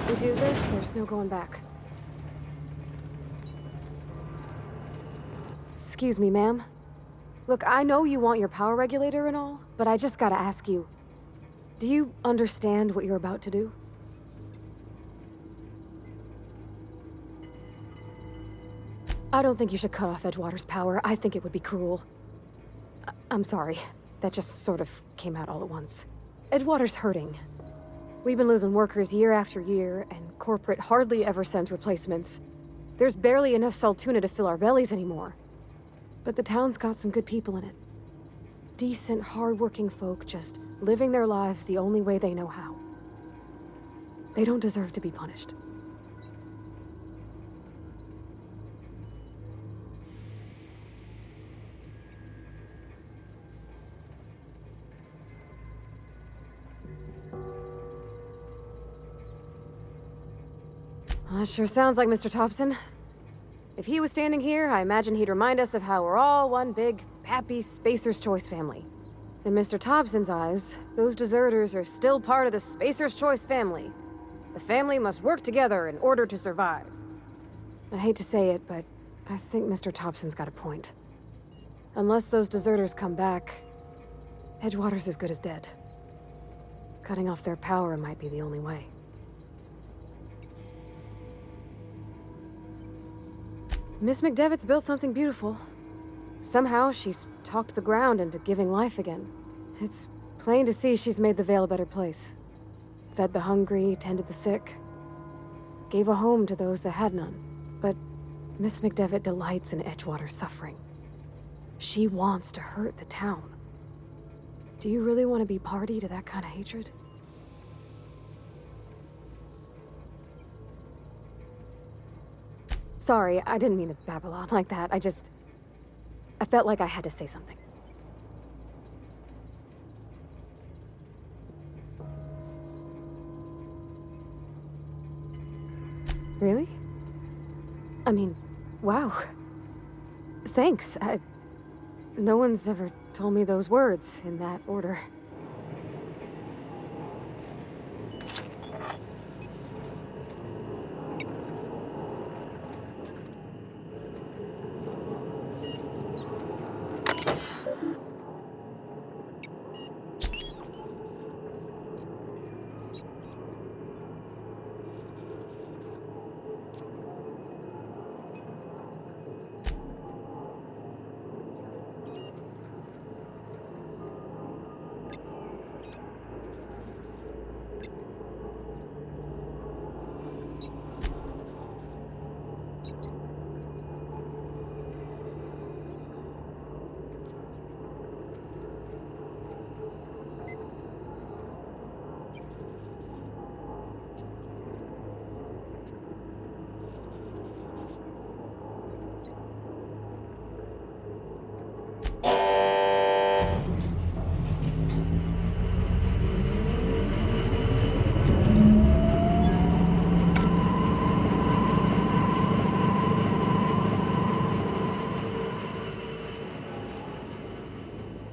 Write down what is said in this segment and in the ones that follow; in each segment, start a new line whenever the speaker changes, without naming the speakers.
We do this, there's no going back. Excuse me, ma'am. Look, I know you want your power regulator and all, but I just gotta ask you. Do you understand what you're about to do? I don't think you should cut off Edgewater's power. I think it would be cruel. I'm sorry. That just sort of came out all at once. Edgewater's hurting. We've been losing workers year after year, and corporate hardly ever sends replacements. There's barely enough Saltuna to fill our bellies anymore. But the town's got some good people in it. Decent, hard-working folk just living their lives the only way they know how. They don't deserve to be punished. Well, that sure sounds like Mr. Thompson. If he was standing here, I imagine he'd remind us of how we're all one big, happy Spacer's Choice family. In Mr. Thompson's eyes, those deserters are still part of the Spacer's Choice family. The family must work together in order to survive. I hate to say it, but I think Mr. Thompson's got a point. Unless those deserters come back, Edgewater's as good as dead. Cutting off their power might be the only way. Miss McDevitt's built something beautiful. Somehow, she's talked the ground into giving life again. It's plain to see she's made the Vale a better place. Fed the hungry, tended the sick. Gave a home to those that had none. But Miss McDevitt delights in Edgewater's suffering. She wants to hurt the town. Do you really want to be party to that kind of hatred? Sorry, I didn't mean to babble on like that. I felt like I had to say something. Really? I mean, wow. Thanks. No one's ever told me those words in that order.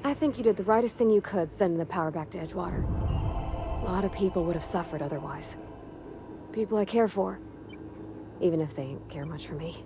I think you did the rightest thing you could, sending the power back to Edgewater. A lot of people would have suffered otherwise. People I care for. Even if they don't care much for me.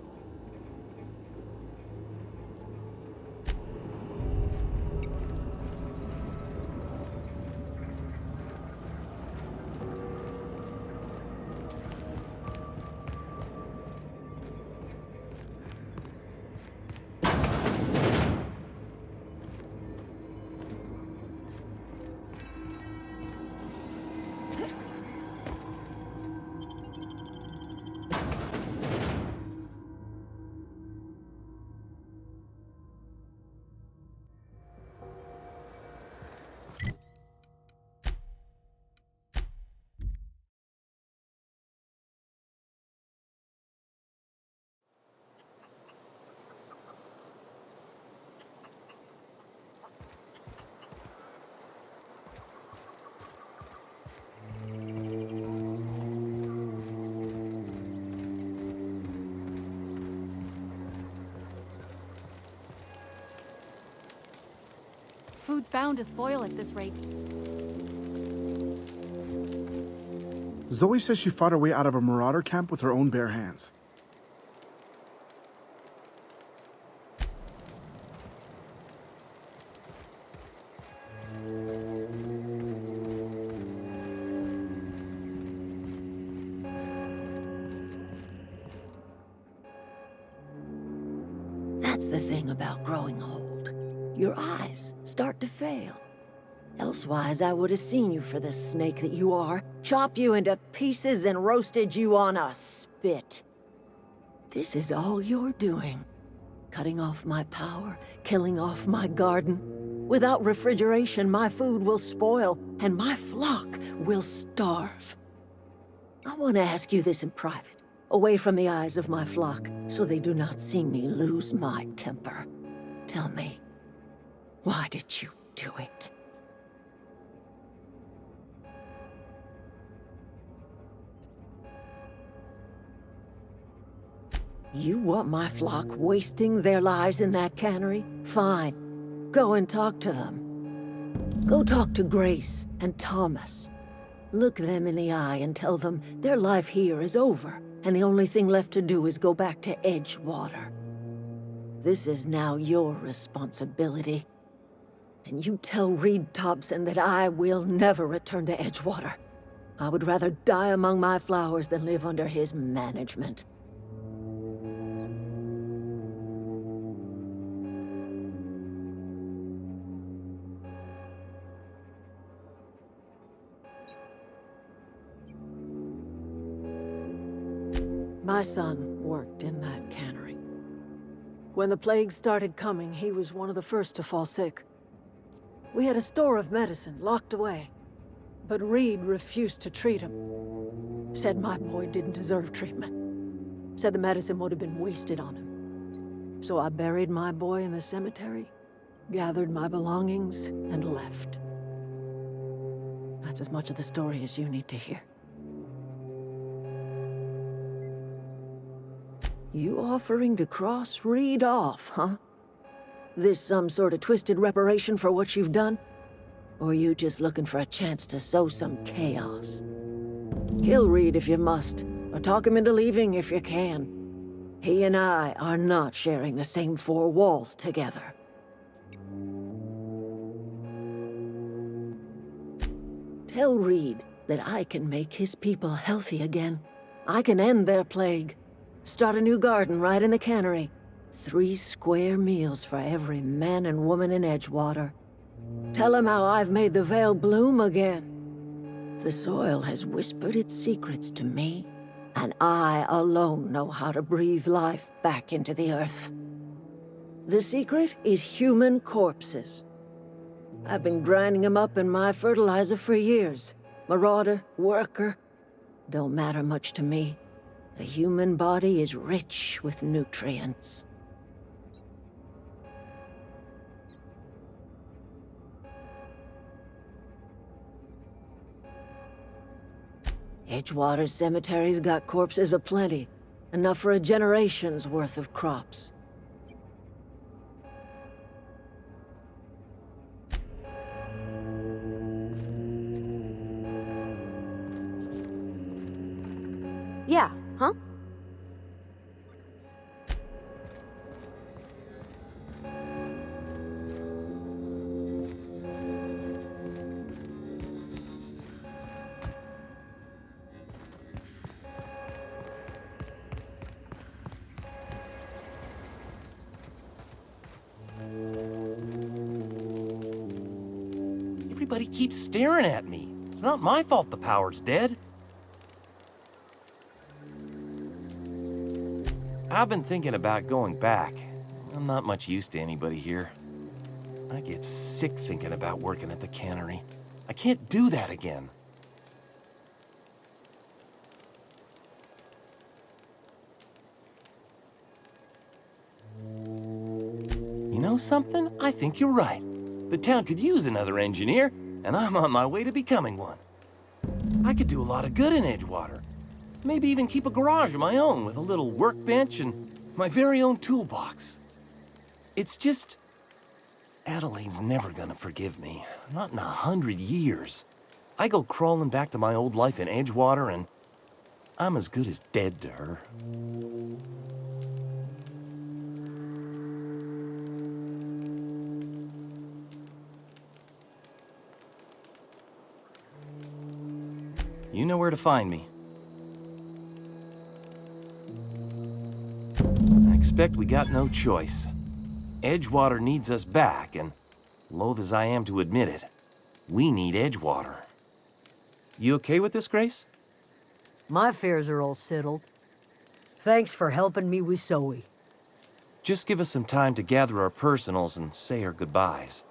Food's bound to spoil at this rate. Zoe says she fought her way out of a marauder camp with her own bare hands.
That's the thing about growing old. Your eyes start to fail. Elsewise, I would have seen you for the snake that you are, chopped you into pieces and roasted you on a spit. This is all you're doing. Cutting off my power, killing off my garden. Without refrigeration, my food will spoil, and my flock will starve. I want to ask you this in private, away from the eyes of my flock, so they do not see me lose my temper. Tell me, why did you do it? You want my flock wasting their lives in that cannery? Fine. Go and talk to them. Go talk to Grace and Thomas. Look them in the eye and tell them their life here is over, and the only thing left to do is go back to Edgewater. This is now your responsibility. And you tell Reed Thompson that I will never return to Edgewater. I would rather die among my flowers than live under his management. My son worked in that cannery. When the plague started coming, he was one of the first to fall sick. We had a store of medicine locked away, but Reed refused to treat him. Said my boy didn't deserve treatment. Said the medicine would have been wasted on him. So I buried my boy in the cemetery, gathered my belongings, and left. That's as much of the story as you need to hear. You offering to cross Reed off, huh? This some sort of twisted reparation for what you've done? Or you just looking for a chance to sow some chaos? Kill Reed if you must, or talk him into leaving if you can. He and I are not sharing the same four walls together. Tell Reed that I can make his people healthy again. I can end their plague. Start a new garden right in the cannery. 3 square meals for every man and woman in Edgewater. Tell him how I've made the Vale bloom again. The soil has whispered its secrets to me, and I alone know how to breathe life back into the earth. The secret is human corpses. I've been grinding them up in my fertilizer for years. Marauder, worker, don't matter much to me. The human body is rich with nutrients. Edgewater's cemetery's got corpses aplenty, enough for a generation's worth of crops.
Yeah, huh?
Everybody keeps staring at me. It's not my fault the power's dead. I've been thinking about going back. I'm not much use to anybody here. I get sick thinking about working at the cannery. I can't do that again. You know something? I think you're right. The town could use another engineer, and I'm on my way to becoming one. I could do a lot of good in Edgewater. Maybe even keep a garage of my own with a little workbench and my very own toolbox. It's just... Adelaide's never gonna forgive me. Not in 100 years. I go crawling back to my old life in Edgewater, and I'm as good as dead to her. You know where to find me. I expect we got no choice. Edgewater needs us back, and loath as I am to admit it, we need Edgewater. You okay with this, Grace?
My affairs are all settled. Thanks for helping me with Zoe.
Just give us some time to gather our personals and say our goodbyes.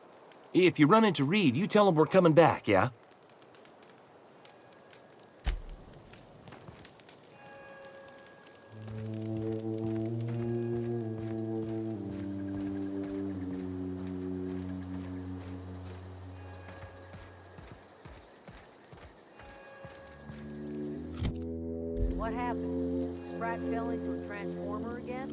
If you run into Reed, you tell him we're coming back, yeah?
What happened? Sprat fell into a transformer again?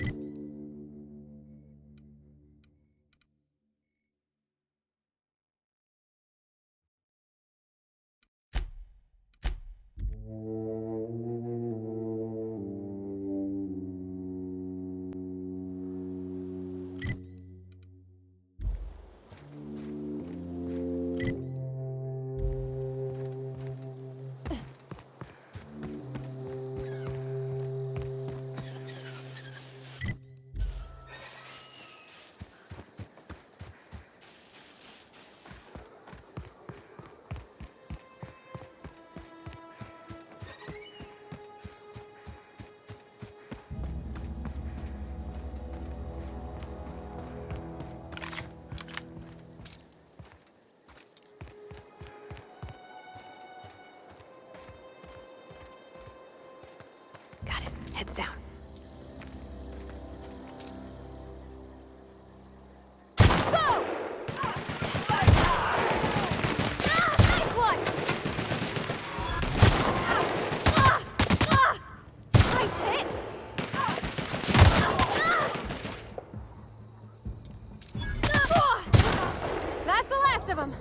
Got it. Heads down. Go! Nice one! Nice hit! That's the last of them.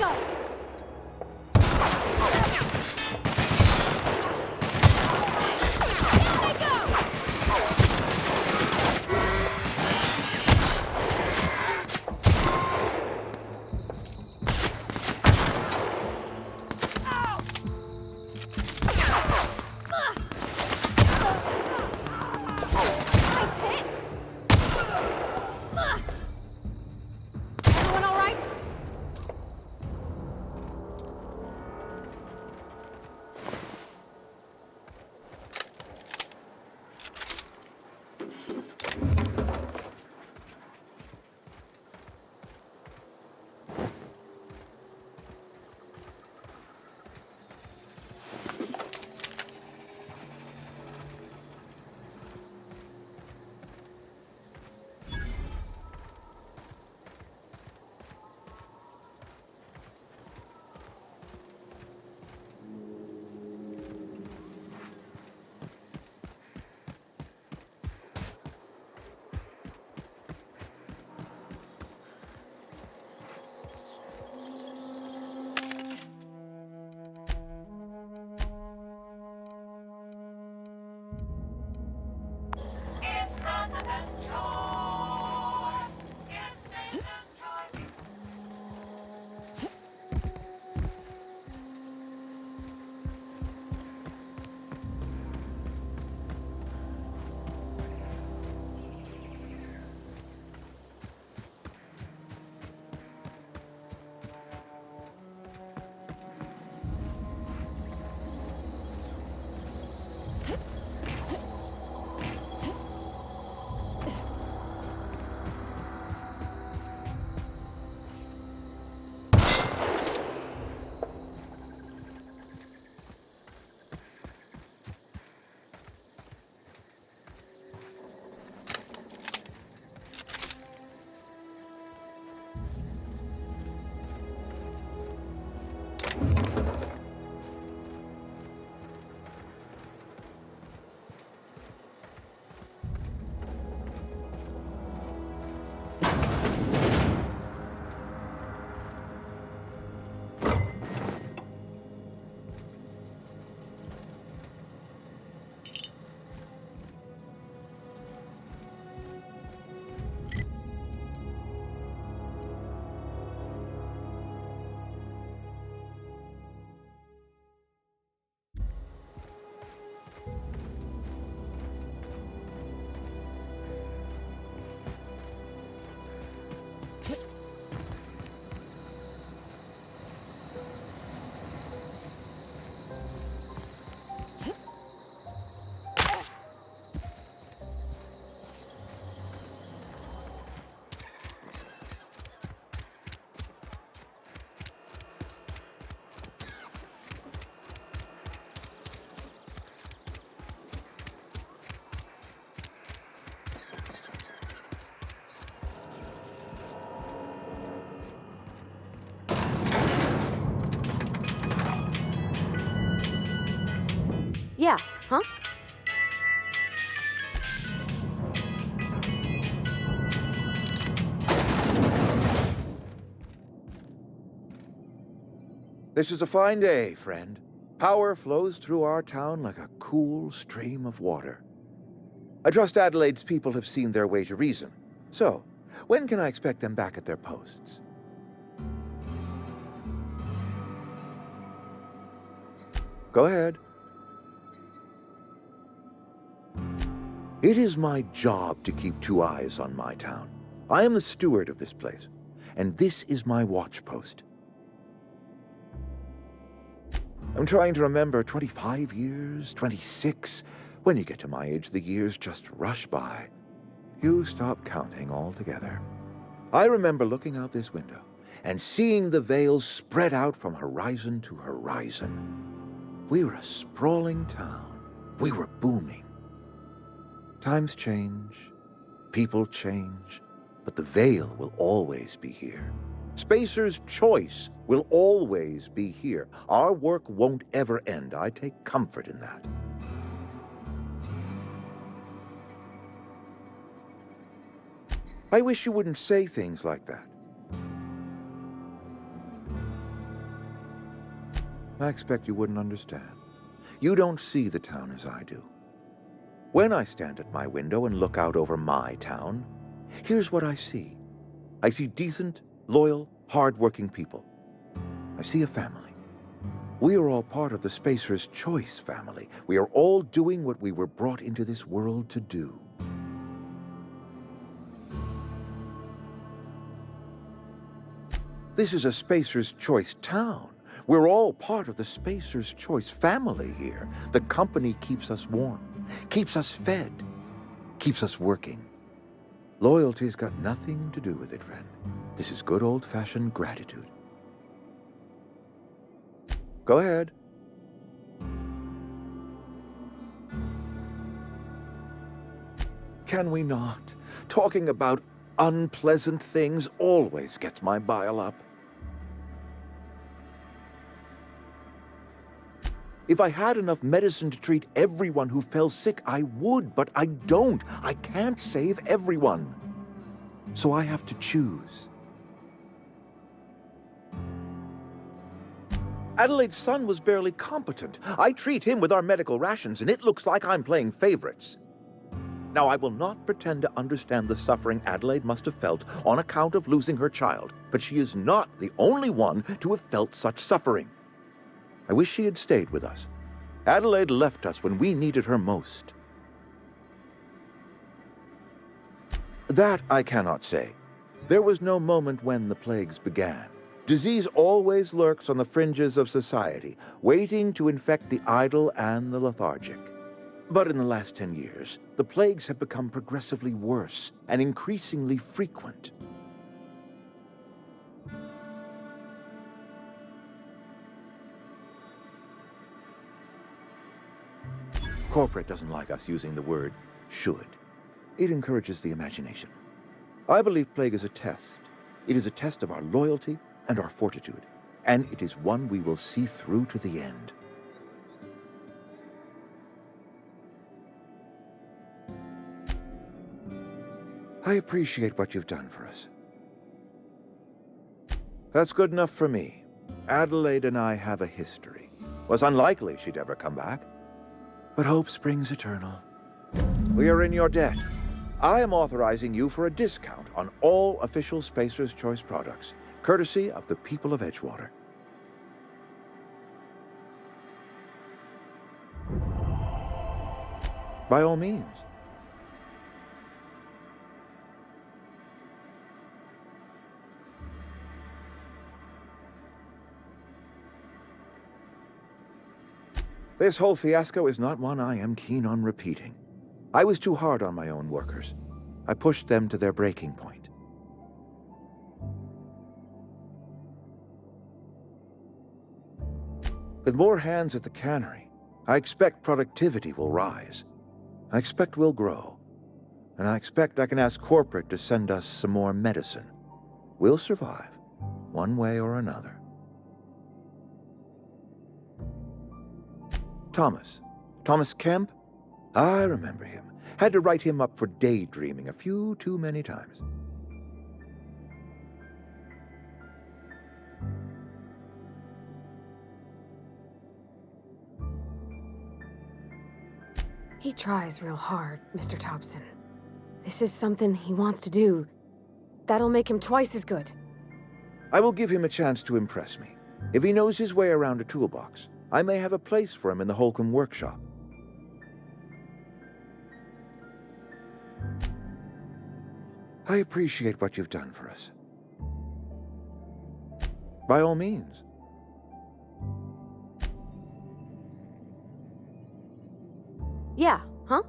go! Down they go! Nice hit! Everyone all right? Yeah, huh?
This is a fine day, friend. Power flows through our town like a cool stream of water. I trust Adelaide's people have seen their way to reason. So, when can I expect them back at their posts? Go ahead. It is my job to keep two eyes on my town. I am the steward of this place, and this is my watch post. I'm trying to remember 25 years, 26. When you get to my age, the years just rush by. You stop counting altogether. I remember looking out this window and seeing the veils spread out from horizon to horizon. We were a sprawling town. We were booming. Times change, people change, but the veil will always be here. Spacer's choice will always be here. Our work won't ever end. I take comfort in that. I wish you wouldn't say things like that. I expect you wouldn't understand. You don't see the town as I do. When I stand at my window and look out over my town, here's what I see. I see decent, loyal, hard-working people. I see a family. We are all part of the Spacer's Choice family. We are all doing what we were brought into this world to do. This is a Spacer's Choice town. We're all part of the Spacer's Choice family here. The company keeps us warm, keeps us fed, keeps us working. Loyalty's got nothing to do with it, friend. This is good old-fashioned gratitude. Go ahead. Can we not? Talking about unpleasant things always gets my bile up. If I had enough medicine to treat everyone who fell sick, I would, but I don't. I can't save everyone. So I have to choose. Adelaide's son was barely competent. I treat him with our medical rations, and it looks like I'm playing favorites. Now, I will not pretend to understand the suffering Adelaide must have felt on account of losing her child, but she is not the only one to have felt such suffering. I wish she had stayed with us. Adelaide left us when we needed her most. That I cannot say. There was no moment when the plagues began. Disease always lurks on the fringes of society, waiting to infect the idle and the lethargic. But in the last 10 years, the plagues have become progressively worse and increasingly frequent. Corporate doesn't like us using the word should. It encourages the imagination. I believe plague is a test. It is a test of our loyalty and our fortitude, and it is one we will see through to the end. I appreciate what you've done for us. That's good enough for me. Adelaide and I have a history. Was unlikely she'd ever come back. But hope springs eternal. We are in your debt. I am authorizing you for a discount on all official Spacer's Choice products, courtesy of the people of Edgewater. By all means. This whole fiasco is not one I am keen on repeating. I was too hard on my own workers. I pushed them to their breaking point. With more hands at the cannery, I expect productivity will rise. I expect we'll grow. And I expect I can ask corporate to send us some more medicine. We'll survive, one way or another. Thomas Kemp? I remember him. Had to write him up for daydreaming a few too many times.
He tries real hard, Mr. Thompson. This is something he wants to do. That'll make him twice as good.
I will give him a chance to impress me. If he knows his way around a toolbox, I may have a place for him in the Holcomb workshop. I appreciate what you've done for us. By all means.
Yeah, huh?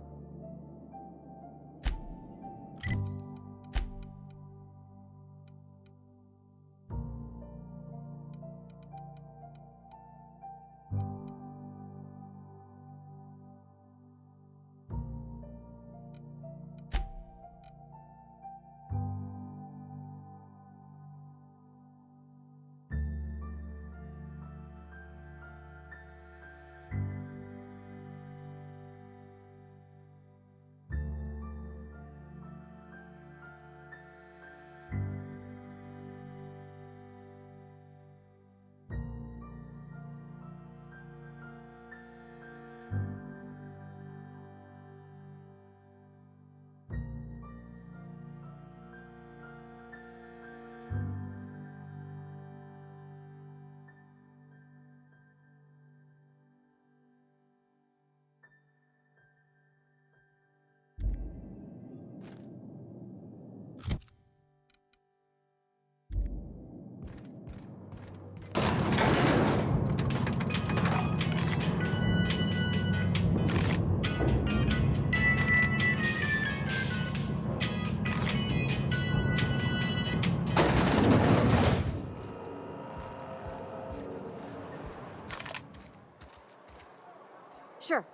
Sure.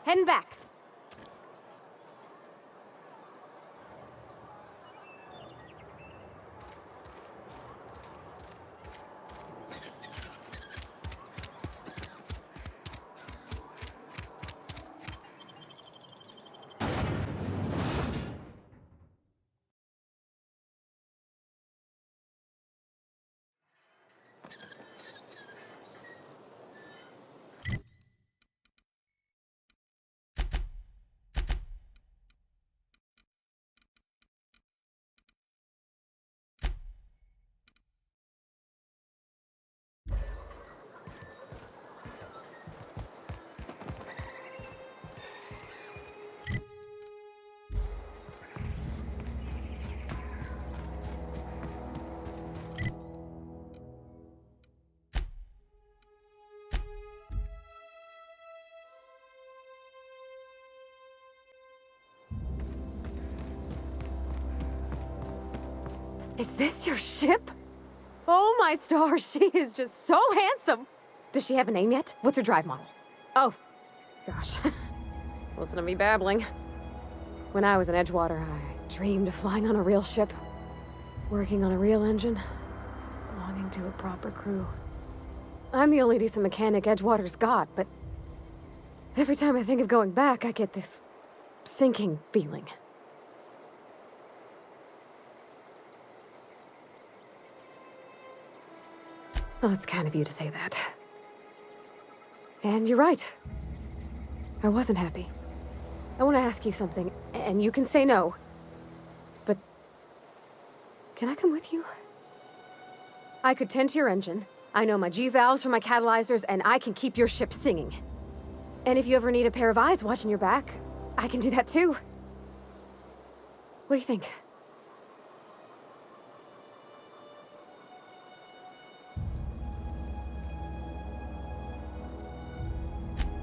Heading back. Is this your ship? Oh my stars, she is just so handsome! Does she have a name yet? What's her drive model? Oh, gosh. Listen to me babbling. When I was in Edgewater, I dreamed of flying on a real ship, working on a real engine, belonging to a proper crew. I'm the only decent mechanic Edgewater's got, but every time I think of going back, I get this sinking feeling. Well, it's kind of you to say that. And you're right. I wasn't happy. I want to ask you something, and you can say no. But can I come with you? I could tend to your engine. I know my G-valves from my catalyzers, and I can keep your ship singing. And if you ever need a pair of eyes watching your back, I can do that too. What do you think?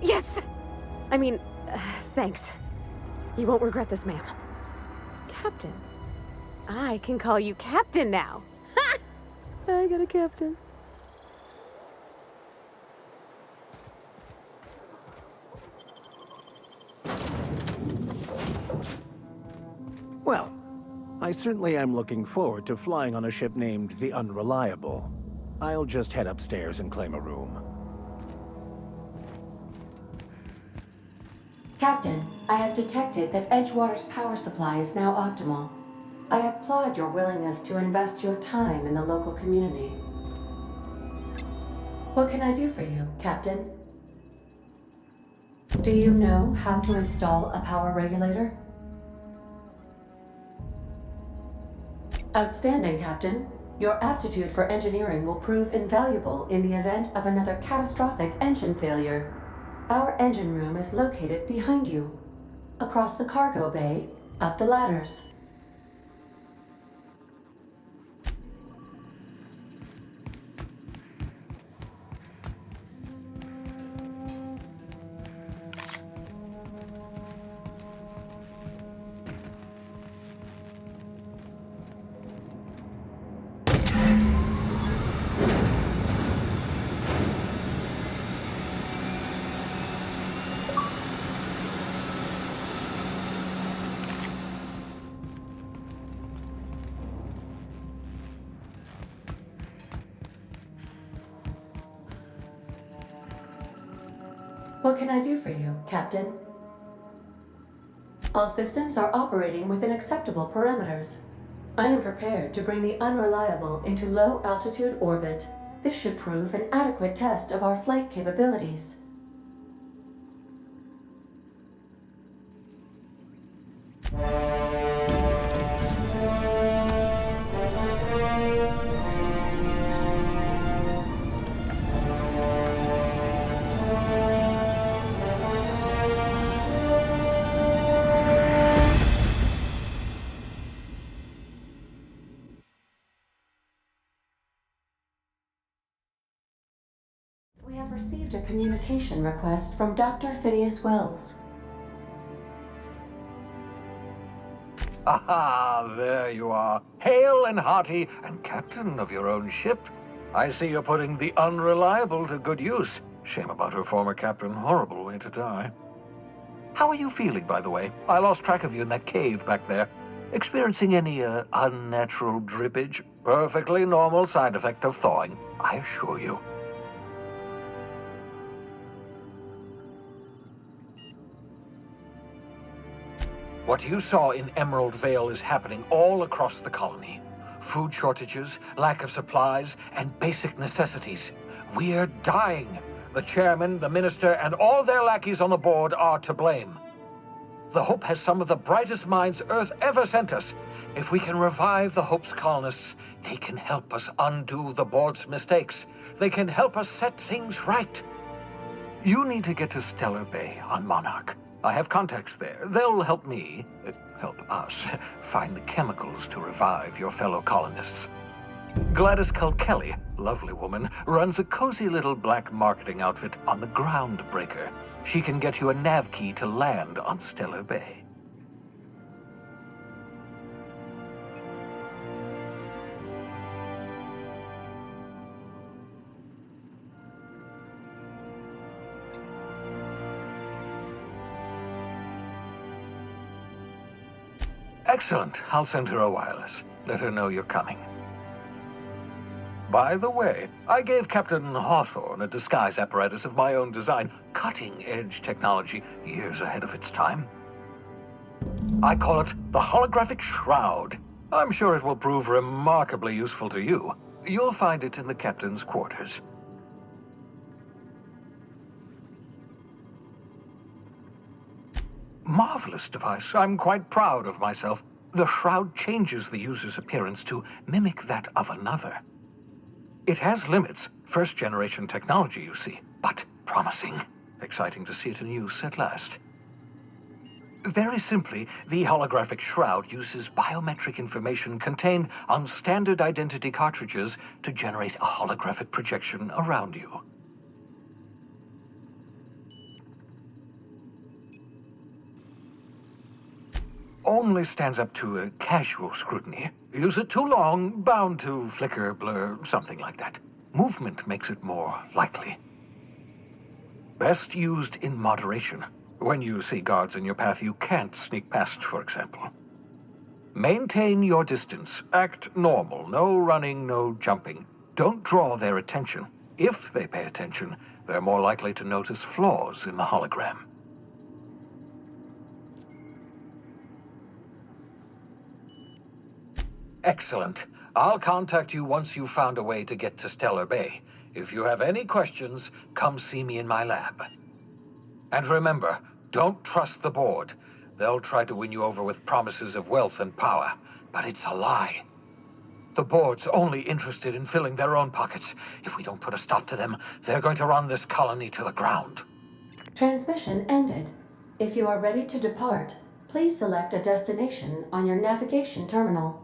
Yes! I mean, thanks. You won't regret this, ma'am. Captain. I can call you Captain now. Ha! I got a captain.
Well, I certainly am looking forward to flying on a ship named the Unreliable. I'll just head upstairs and claim a room.
Captain, I have detected that Edgewater's power supply is now optimal. I applaud your willingness to invest your time in the local community. What can I do for you, Captain? Do you know how to install a power regulator? Outstanding, Captain. Your aptitude for engineering will prove invaluable in the event of another catastrophic engine failure. Our engine room is located behind you, across the cargo bay, up the ladders. What can I do for you, Captain? All systems are operating within acceptable parameters. I am prepared to bring the Unreliable into low-altitude orbit. This should prove an adequate test of our flight capabilities. We have received a communication request from Dr. Phinias Welles.
Aha, there you are, hale and hearty, and captain of your own ship. I see you're putting the Unreliable to good use. Shame about her former captain. Horrible way to die. How are you feeling, by the way? I lost track of you in that cave back there. Experiencing any, unnatural drippage? Perfectly normal side effect of thawing, I assure you. What you saw in Emerald Vale is happening all across the colony. Food shortages, lack of supplies, and basic necessities. We're dying. The chairman, the minister, and all their lackeys on the board are to blame. The Hope has some of the brightest minds Earth ever sent us. If we can revive the Hope's colonists, they can help us undo the board's mistakes. They can help us set things right. You need to get to Stellar Bay on Monarch. I have contacts there. They'll help me, help us, find the chemicals to revive your fellow colonists. Gladys Kelly, lovely woman, runs a cozy little black marketing outfit on the Groundbreaker. She can get you a nav key to land on Stellar Bay. Excellent. I'll send her a wireless. Let her know you're coming. By the way, I gave Captain Hawthorne a disguise apparatus of my own design, cutting-edge technology, years ahead of its time. I call it the Holographic Shroud. I'm sure it will prove remarkably useful to you. You'll find it in the captain's quarters. Marvelous device. I'm quite proud of myself. The shroud changes the user's appearance to mimic that of another. It has limits. First-generation technology, you see, but promising. Exciting to see it in use at last. Very simply, the holographic shroud uses biometric information contained on standard identity cartridges to generate a holographic projection around you. Only stands up to a casual scrutiny. Use it too long, bound to flicker, blur, something like that. Movement makes it more likely. Best used in moderation. When you see guards in your path you can't sneak past, for example. Maintain your distance. Act normal. No running, no jumping. Don't draw their attention. If they pay attention, they're more likely to notice flaws in the hologram. Excellent. I'll contact you once you've found a way to get to Stellar Bay. If you have any questions, come see me in my lab. And remember, don't trust the board. They'll try to win you over with promises of wealth and power, but it's a lie. The board's only interested in filling their own pockets. If we don't put a stop to them, they're going to run this colony to the ground.
Transmission ended. If you are ready to depart, please select a destination on your navigation terminal.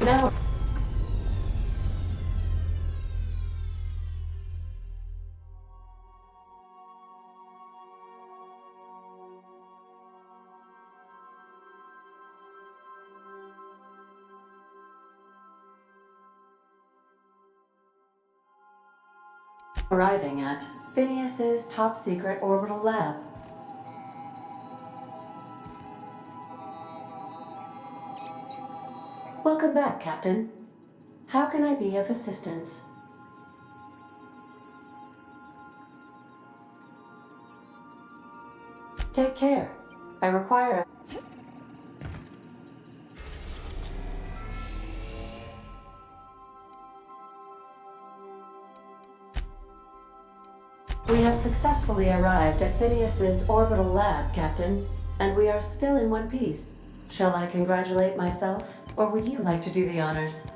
Now... Arriving at Phinias's top-secret orbital lab. Welcome back, Captain. How can I be of assistance? Take care. I require... We have successfully arrived at Phinias's orbital lab, Captain, and we are still in one piece. Shall I congratulate myself, or would you like to do the honors?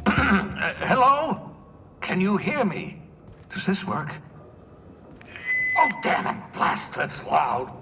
Hello? Can you hear me? Does this work? Oh, damn it! Blast, that's loud!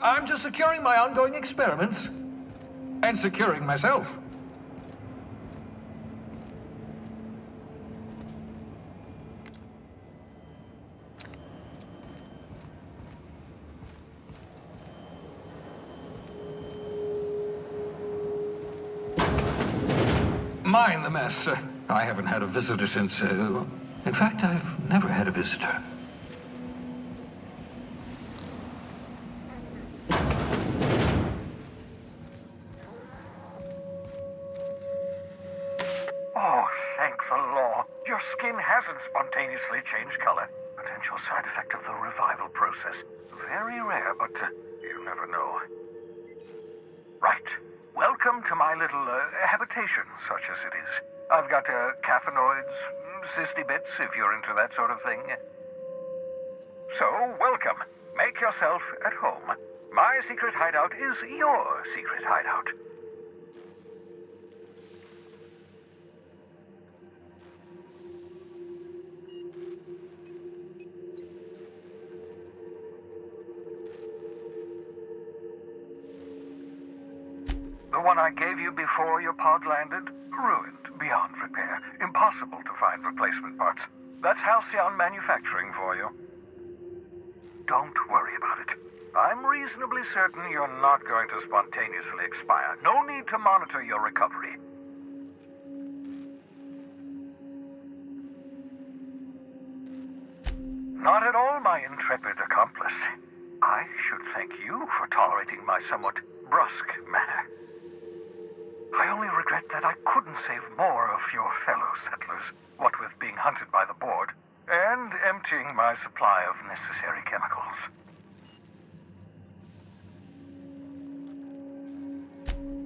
I'm just securing my ongoing experiments. And securing myself. Mind the mess. I haven't had a visitor since... in fact, I've never had a visitor.
Spontaneously change color. Potential side effect of the revival process. Very rare, but you never know. Right. Welcome to my little habitation, such as it is. I've got caffeinoids, cysty bits, if you're into that sort of thing. So, welcome. Make yourself at home. My secret hideout is your secret hideout. The one I gave you before your pod landed? Ruined beyond repair. Impossible to find replacement parts. That's Halcyon Manufacturing for you. Don't worry about it. I'm reasonably certain you're not going to spontaneously expire. No need to monitor your recovery. Not at all, my intrepid accomplice. I should thank you for tolerating my somewhat brusque manner. I only regret that I couldn't save more of your fellow settlers, what with being hunted by the board, and emptying my supply of necessary chemicals.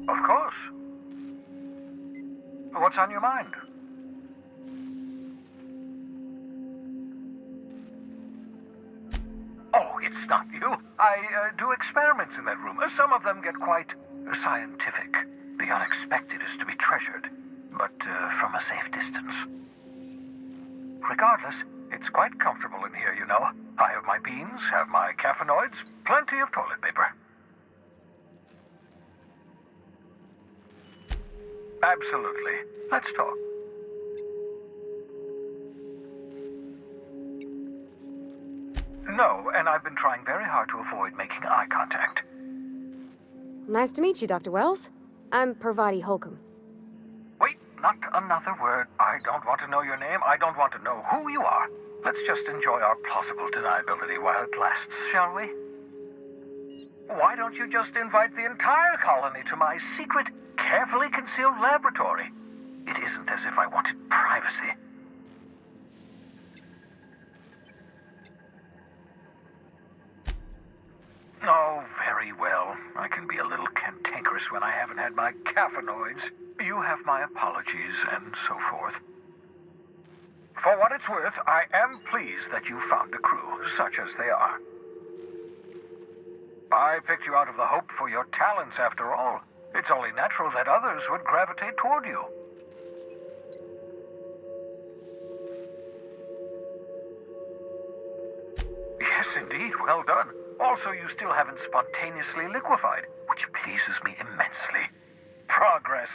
Of course. What's on your mind? Oh, it's not you. I do experiments in that room. Some of them get quite scientific. The unexpected is to be treasured, but from a safe distance. Regardless, it's quite comfortable in here, you know. I have my beans, have my caffeinoids, plenty of toilet paper. Absolutely. Let's talk. No, and I've been trying very hard to avoid making eye contact.
Nice to meet you, Dr. Welles. I'm Parvati Holcomb.
Wait, Not another word. I don't want to know your name. I don't want to know who you are. Let's just enjoy our plausible deniability while it lasts, shall we? Why don't you just invite the entire colony to my secret, carefully concealed laboratory? It isn't as if I wanted privacy. Oh, very well. I can be a little cantankerous when I haven't had my caffeinoids. You have my apologies, and so forth. For what it's worth, I am pleased that you found a crew, such as they are. I picked you out of the hope for your talents, after all. It's only natural that others would gravitate toward you. Yes, indeed. Well done. Also, you still haven't spontaneously liquefied, which pleases me immensely. Progress.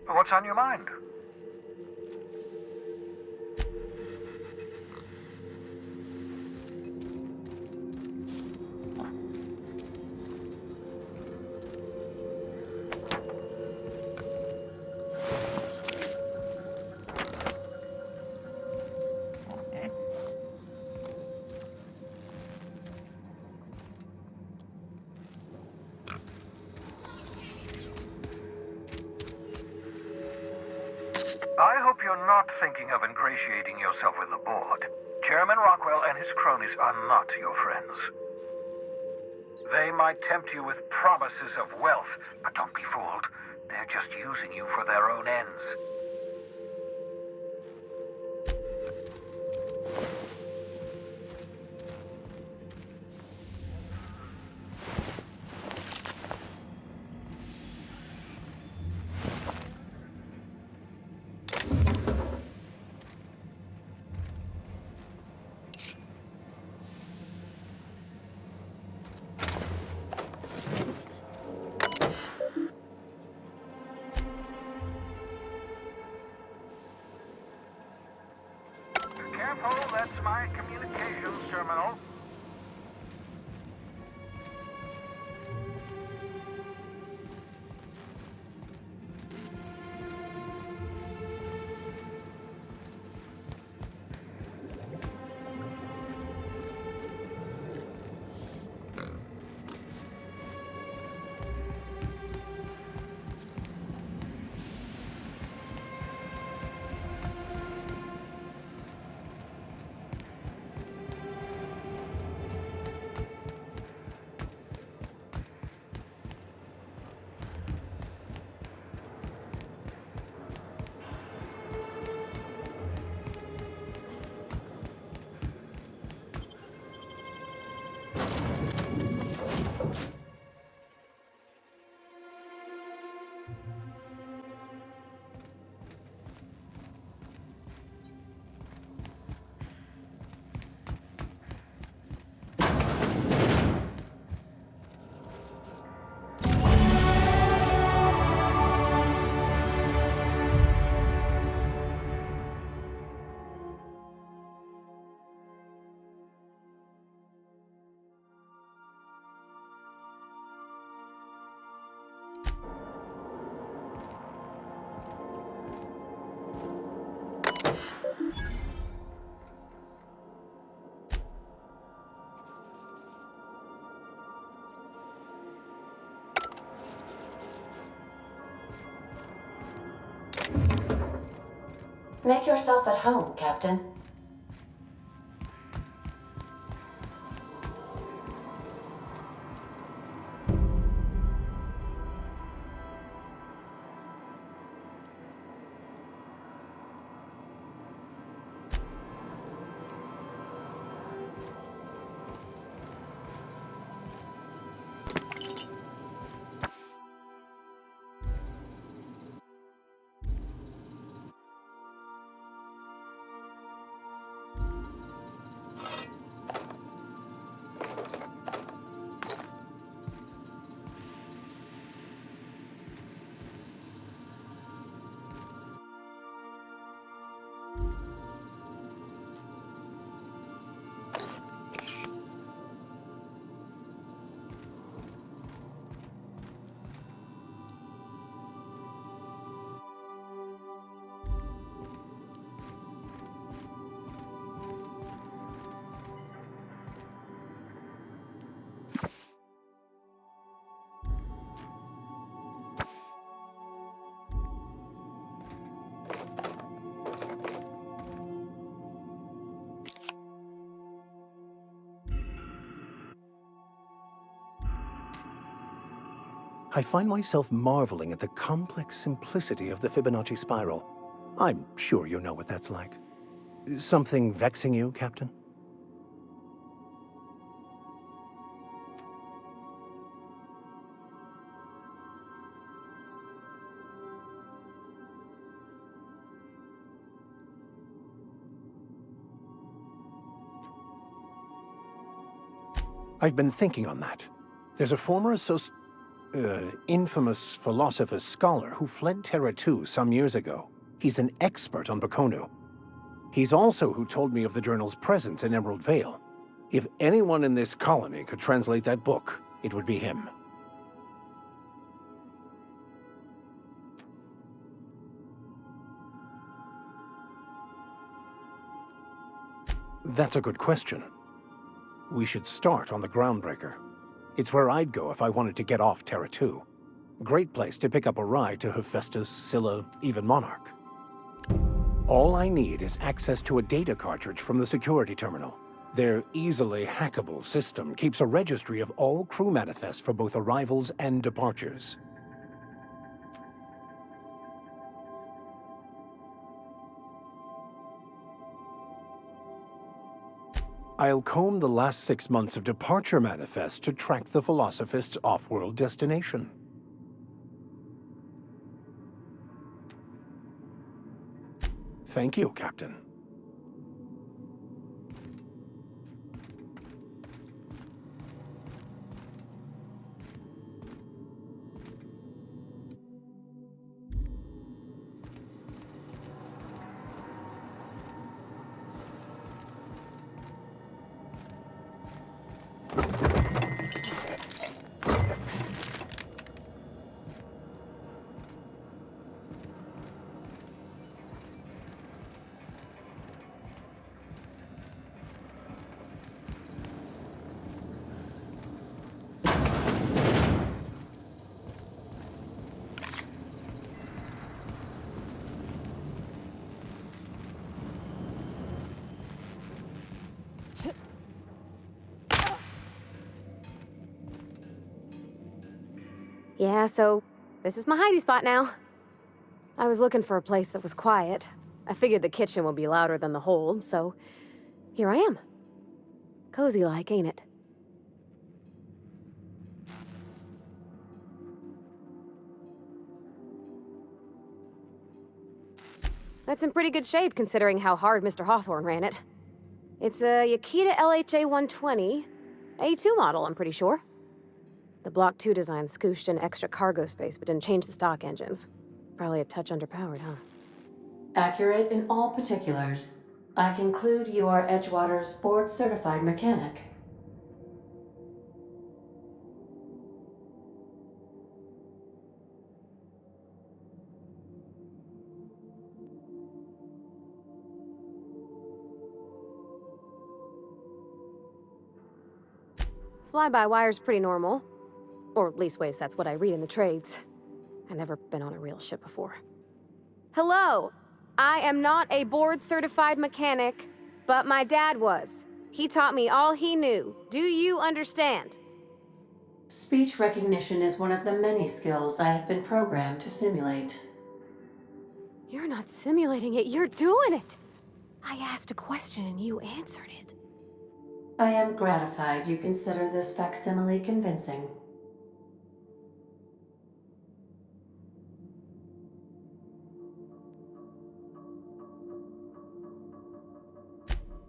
What's on your mind? I hope you're not thinking of ingratiating yourself with the board. Chairman Rockwell and his cronies are not your friends. They might tempt you with promises of wealth, but don't be fooled. They're just using you for their own ends. Careful, that's my communications terminal.
Make yourself at home, Captain.
I find myself marveling at the complex simplicity of the Fibonacci spiral. I'm sure you know what that's like. Something vexing you, Captain? I've been thinking on that. There's a former infamous philosopher scholar who fled Terra 2 some years ago. He's an expert on Baconu. He's also who told me of the journal's presence in Emerald Vale. If anyone in this colony could translate that book, it would be him. That's a good question. We should start on the Groundbreaker. It's where I'd go if I wanted to get off Terra 2. Great place to pick up a ride to Hephaestus, Scylla, even Monarch. All I need is access to a data cartridge from the security terminal. Their easily hackable system keeps a registry of all crew manifests for both arrivals and departures. I'll comb the last 6 months of departure manifests to track the Philosophist's off-world destination. Thank you, Captain.
Yeah, so this is my hidey spot now. I was looking for a place that was quiet. I figured the kitchen would be louder than the hold, so here I am. Cozy-like, ain't it? That's in pretty good shape considering how hard Mr. Hawthorne ran it. It's a Yakita LHA 120, A2 model, I'm pretty sure. The Block 2 design scooshed in extra cargo space but didn't change the stock engines. Probably a touch underpowered, huh?
Accurate in all particulars. I conclude you are Edgewater's board-certified mechanic.
Fly-by-wire's pretty normal. Or leastways, that's what I read in the trades. I've never been on a real ship before. Hello! I am not a board-certified mechanic, but my dad was. He taught me all he knew. Do you understand?
Speech recognition is one of the many skills I have been programmed to simulate.
You're not simulating it, you're doing it! I asked a question and you answered it.
I am gratified you consider this facsimile convincing.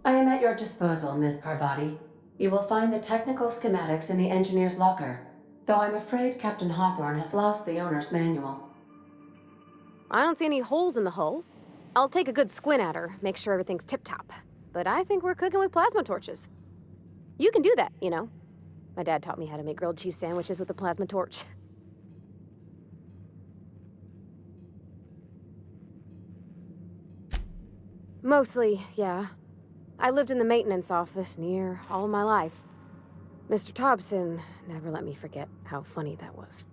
I am at your disposal, Ms. Parvati. You will find the technical schematics in the engineer's locker, though I'm afraid Captain Hawthorne has lost the owner's manual.
I don't see any holes in the hull. I'll take a good squint at her, make sure everything's tip-top. But I think we're cooking with plasma torches. You can do that, you know. My dad taught me how to make grilled cheese sandwiches with a plasma torch. Mostly, yeah. I lived in the maintenance office near all my life. Mr. Thompson never let me forget how funny that was.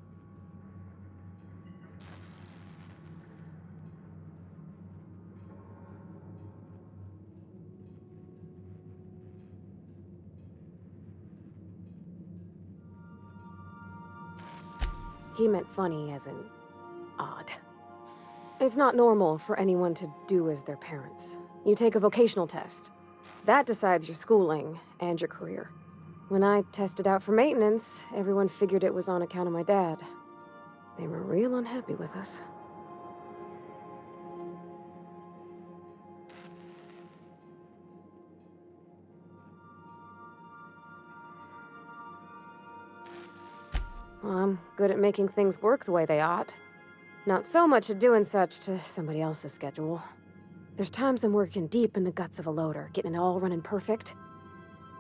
He meant funny as in odd. It's not normal for anyone to do as their parents. You take a vocational test. That decides your schooling and your career. When I tested out for maintenance, everyone figured it was on account of my dad. They were real unhappy with us. Well, I'm good at making things work the way they ought. Not so much at doing such to somebody else's schedule. There's times I'm working deep in the guts of a loader, getting it all running perfect.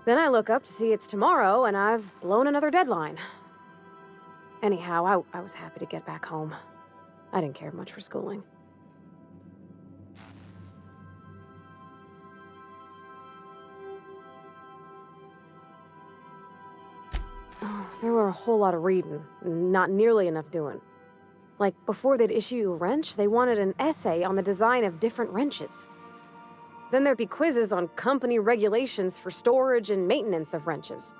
Then I look up to see it's tomorrow, and I've blown another deadline. Anyhow, I was happy to get back home. I didn't care much for schooling. There were a whole lot of reading, not nearly enough doing. Like, before they'd issue you a wrench, they wanted an essay on the design of different wrenches. Then there'd be quizzes on company regulations for storage and maintenance of wrenches.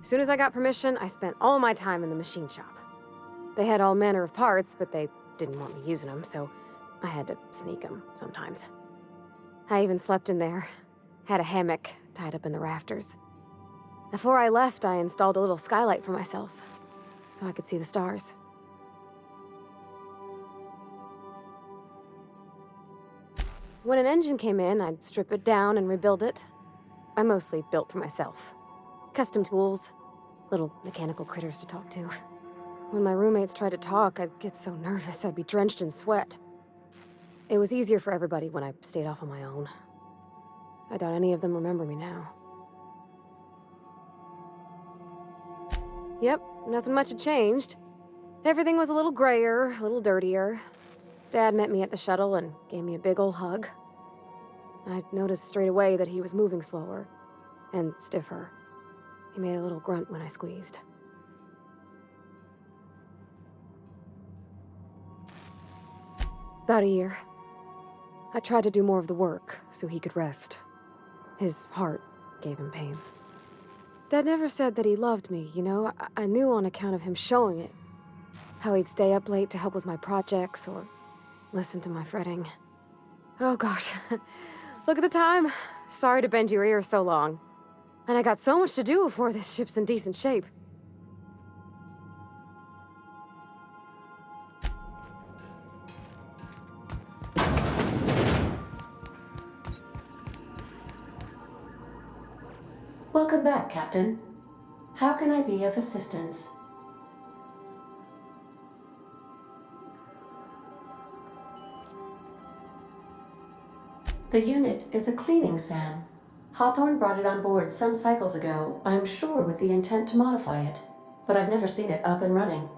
As soon as I got permission, I spent all my time in the machine shop. They had all manner of parts, but they didn't want me using them, so I had to sneak them sometimes. I even slept in there. Had a hammock tied up in the rafters. Before I left, I installed a little skylight for myself, so I could see the stars. When an engine came in, I'd strip it down and rebuild it. I mostly built for myself. Custom tools, little mechanical critters to talk to. When my roommates tried to talk, I'd get so nervous I'd be drenched in sweat. It was easier for everybody when I stayed off on my own. I doubt any of them remember me now. Yep, nothing much had changed. Everything was a little grayer, a little dirtier. Dad met me at the shuttle and gave me a big ol' hug. I noticed straight away that he was moving slower and stiffer. He made a little grunt when I squeezed. About a year. I tried to do more of the work so he could rest. His heart gave him pains. Dad never said that he loved me, you know? I knew on account of him showing it. How he'd stay up late to help with my projects or listen to my fretting. Oh gosh, look at the time. Sorry to bend your ear so long. And I got so much to do before this ship's in decent shape.
Welcome back, Captain. How can I be of assistance? The unit is a cleaning SAM. Hawthorne brought it on board some cycles ago, I'm sure with the intent to modify it, but I've never seen it up and running.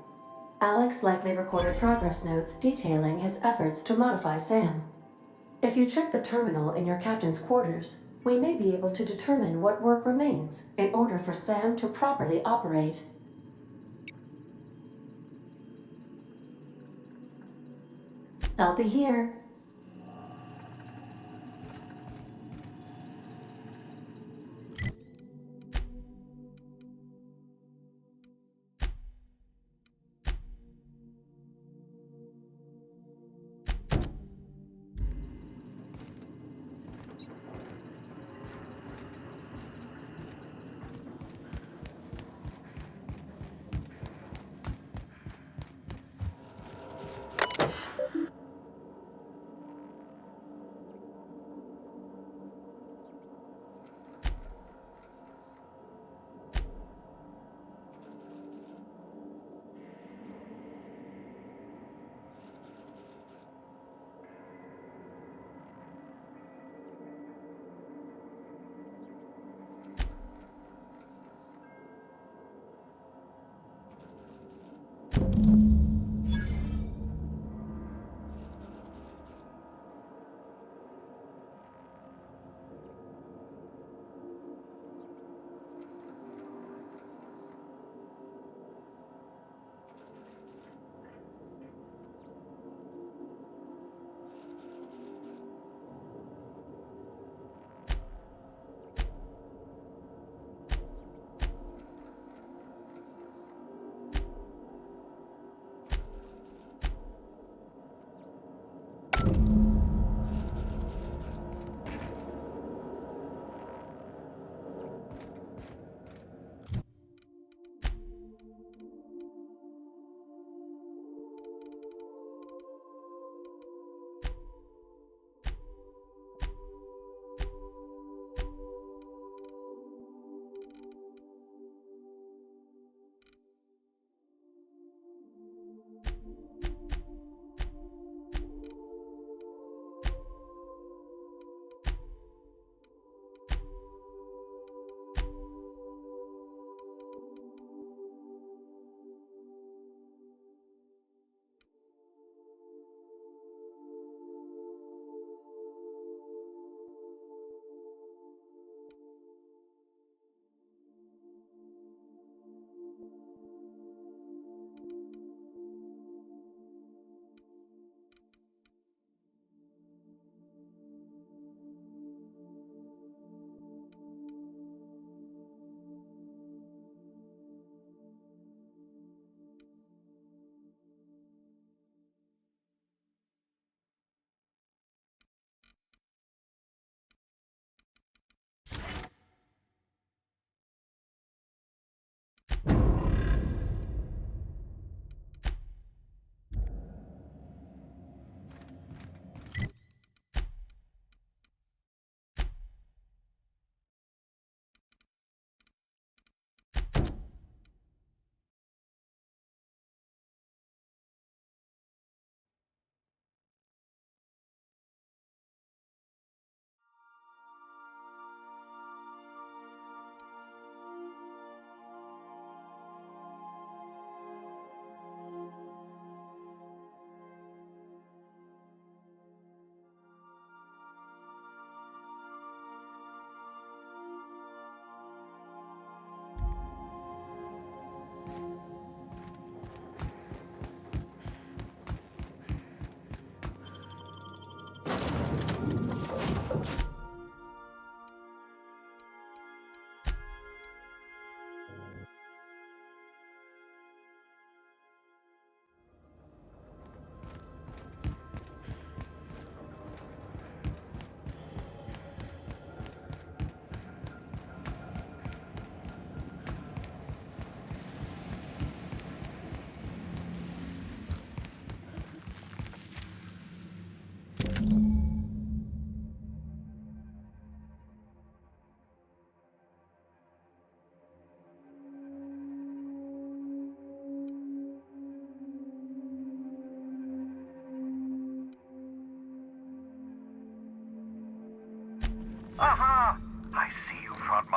Alex likely recorded progress notes detailing his efforts to modify SAM. If you check the terminal in your captain's quarters, we may be able to determine what work remains in order for SAM to properly operate. I'll be here.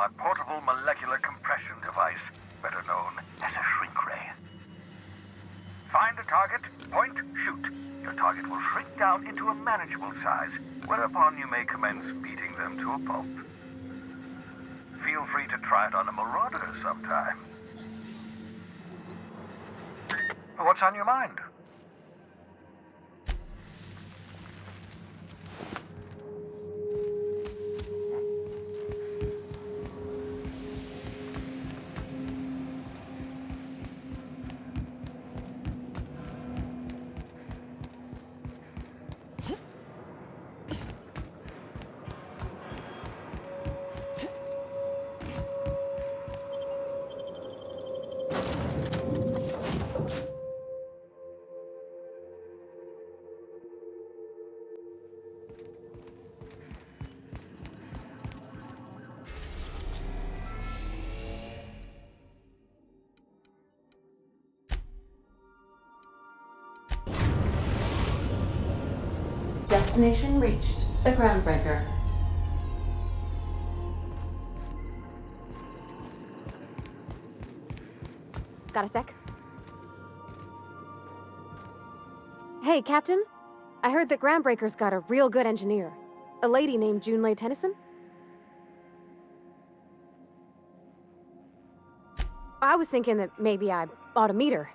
my portable molecular compression device, better known as a shrink ray. Find a target, point, shoot. Your target will shrink down into a manageable size, whereupon you may commence beating them to a pulp. Feel free to try it on a marauder sometime. What's on your mind?
Destination reached. The Groundbreaker.
Got a sec? Hey, Captain. I heard that Groundbreaker's got a real good engineer. A lady named Junlei Tennyson? I was thinking that maybe I ought to meet her.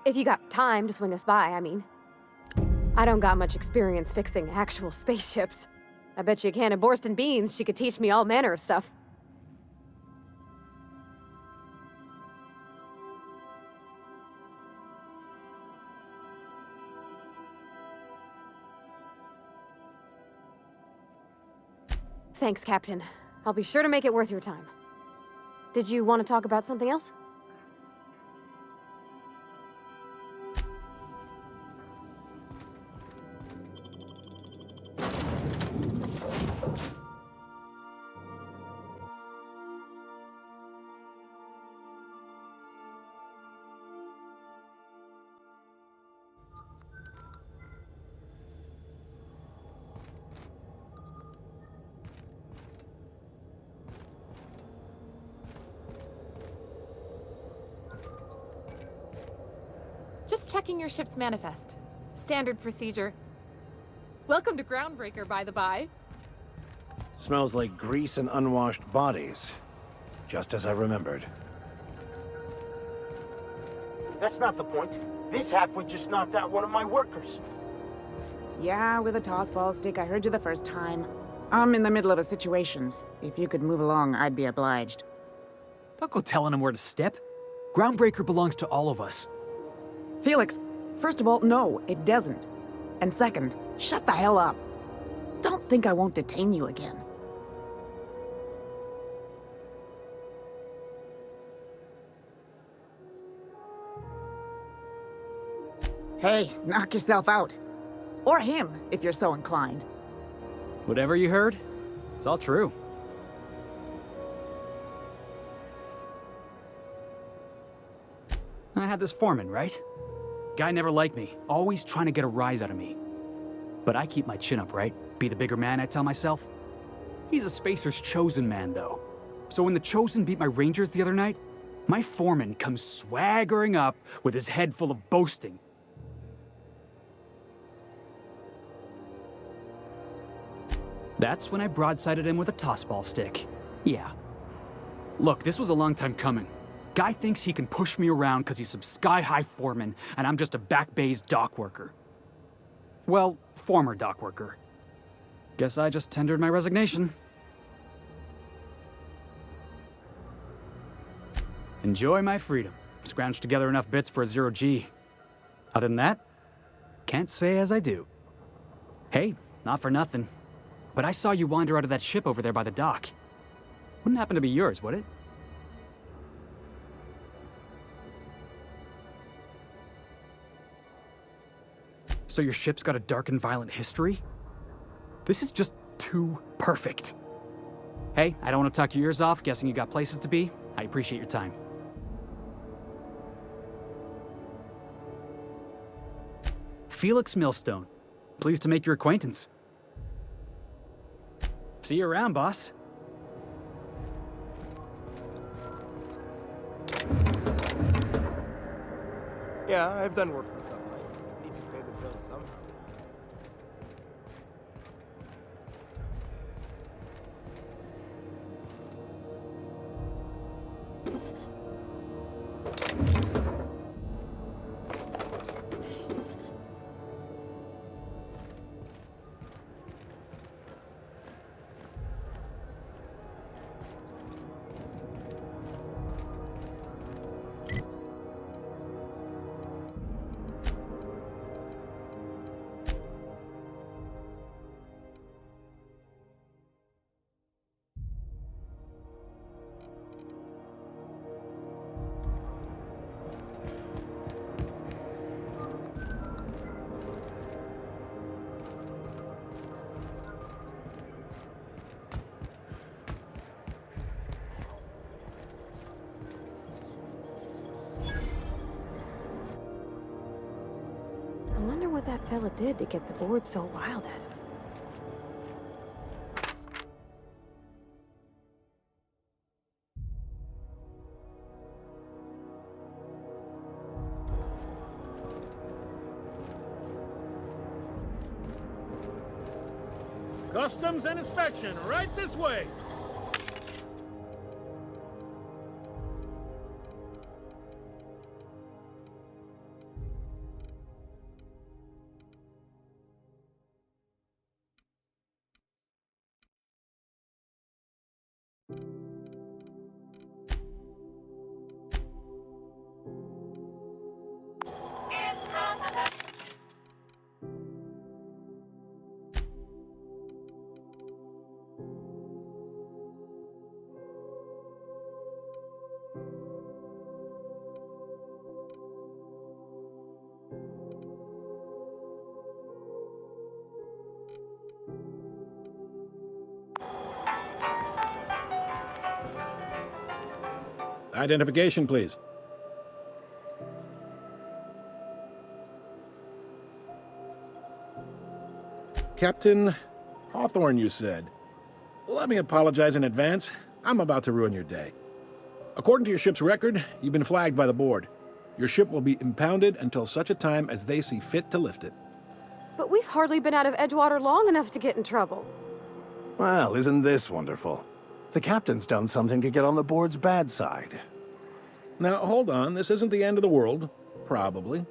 If you got time to swing us by, I mean. I don't got much experience fixing actual spaceships. I bet you a can of Borston beans she could teach me all manner of stuff. Thanks, Captain. I'll be sure to make it worth your time. Did you want to talk about something else?
Just checking your ship's manifest. Standard procedure. Welcome to Groundbreaker, by the by.
Smells like grease and unwashed bodies. Just as I remembered.
That's not the point. This halfwit just knocked out one of my workers.
Yeah, with a tossball stick. I heard you the first time. I'm in the middle of a situation. If you could move along, I'd be obliged.
Don't go telling him where to step. Groundbreaker belongs to all of us.
Felix, first of all, no, it doesn't. And second, shut the hell up. Don't think I won't detain you again. Hey, knock yourself out. Or him, if you're so inclined.
Whatever you heard, it's all true. I had this foreman, right? Guy never liked me, always trying to get a rise out of me. But I keep my chin up, right? Be the bigger man, I tell myself. He's a Spacer's chosen man, though. So when the Chosen beat my Rangers the other night, my foreman comes swaggering up with his head full of boasting. That's when I broadsided him with a tossball stick. Yeah. Look, this was a long time coming. Guy thinks he can push me around because he's some sky-high foreman, and I'm just a back bay's dock worker. Well, former dock worker. Guess I just tendered my resignation. Enjoy my freedom. Scrounged together enough bits for a 0G. Other than that, can't say as I do. Hey, not for nothing, but I saw you wander out of that ship over there by the dock. Wouldn't happen to be yours, would it? So your ship's got a dark and violent history? This is just too perfect. Hey, I don't want to talk your ears off, guessing you got places to be. I appreciate your time. Felix Millstone. Pleased to make your acquaintance. See you around, boss.
Yeah, I've done work for sunlight. Need to pay the bills somehow.
I wonder what that fella did to get the board so wild at him.
Customs and inspection, right this way.
Identification, please. Captain Hawthorne, you said. Let me apologize in advance. I'm about to ruin your day. According to your ship's record, you've been flagged by the board. Your ship will be impounded until such a time as they see fit to lift it.
But we've hardly been out of Edgewater long enough to get in trouble.
Well, isn't this wonderful? The captain's done something to get on the board's bad side.
Now, hold on. This isn't the end of the world. Probably.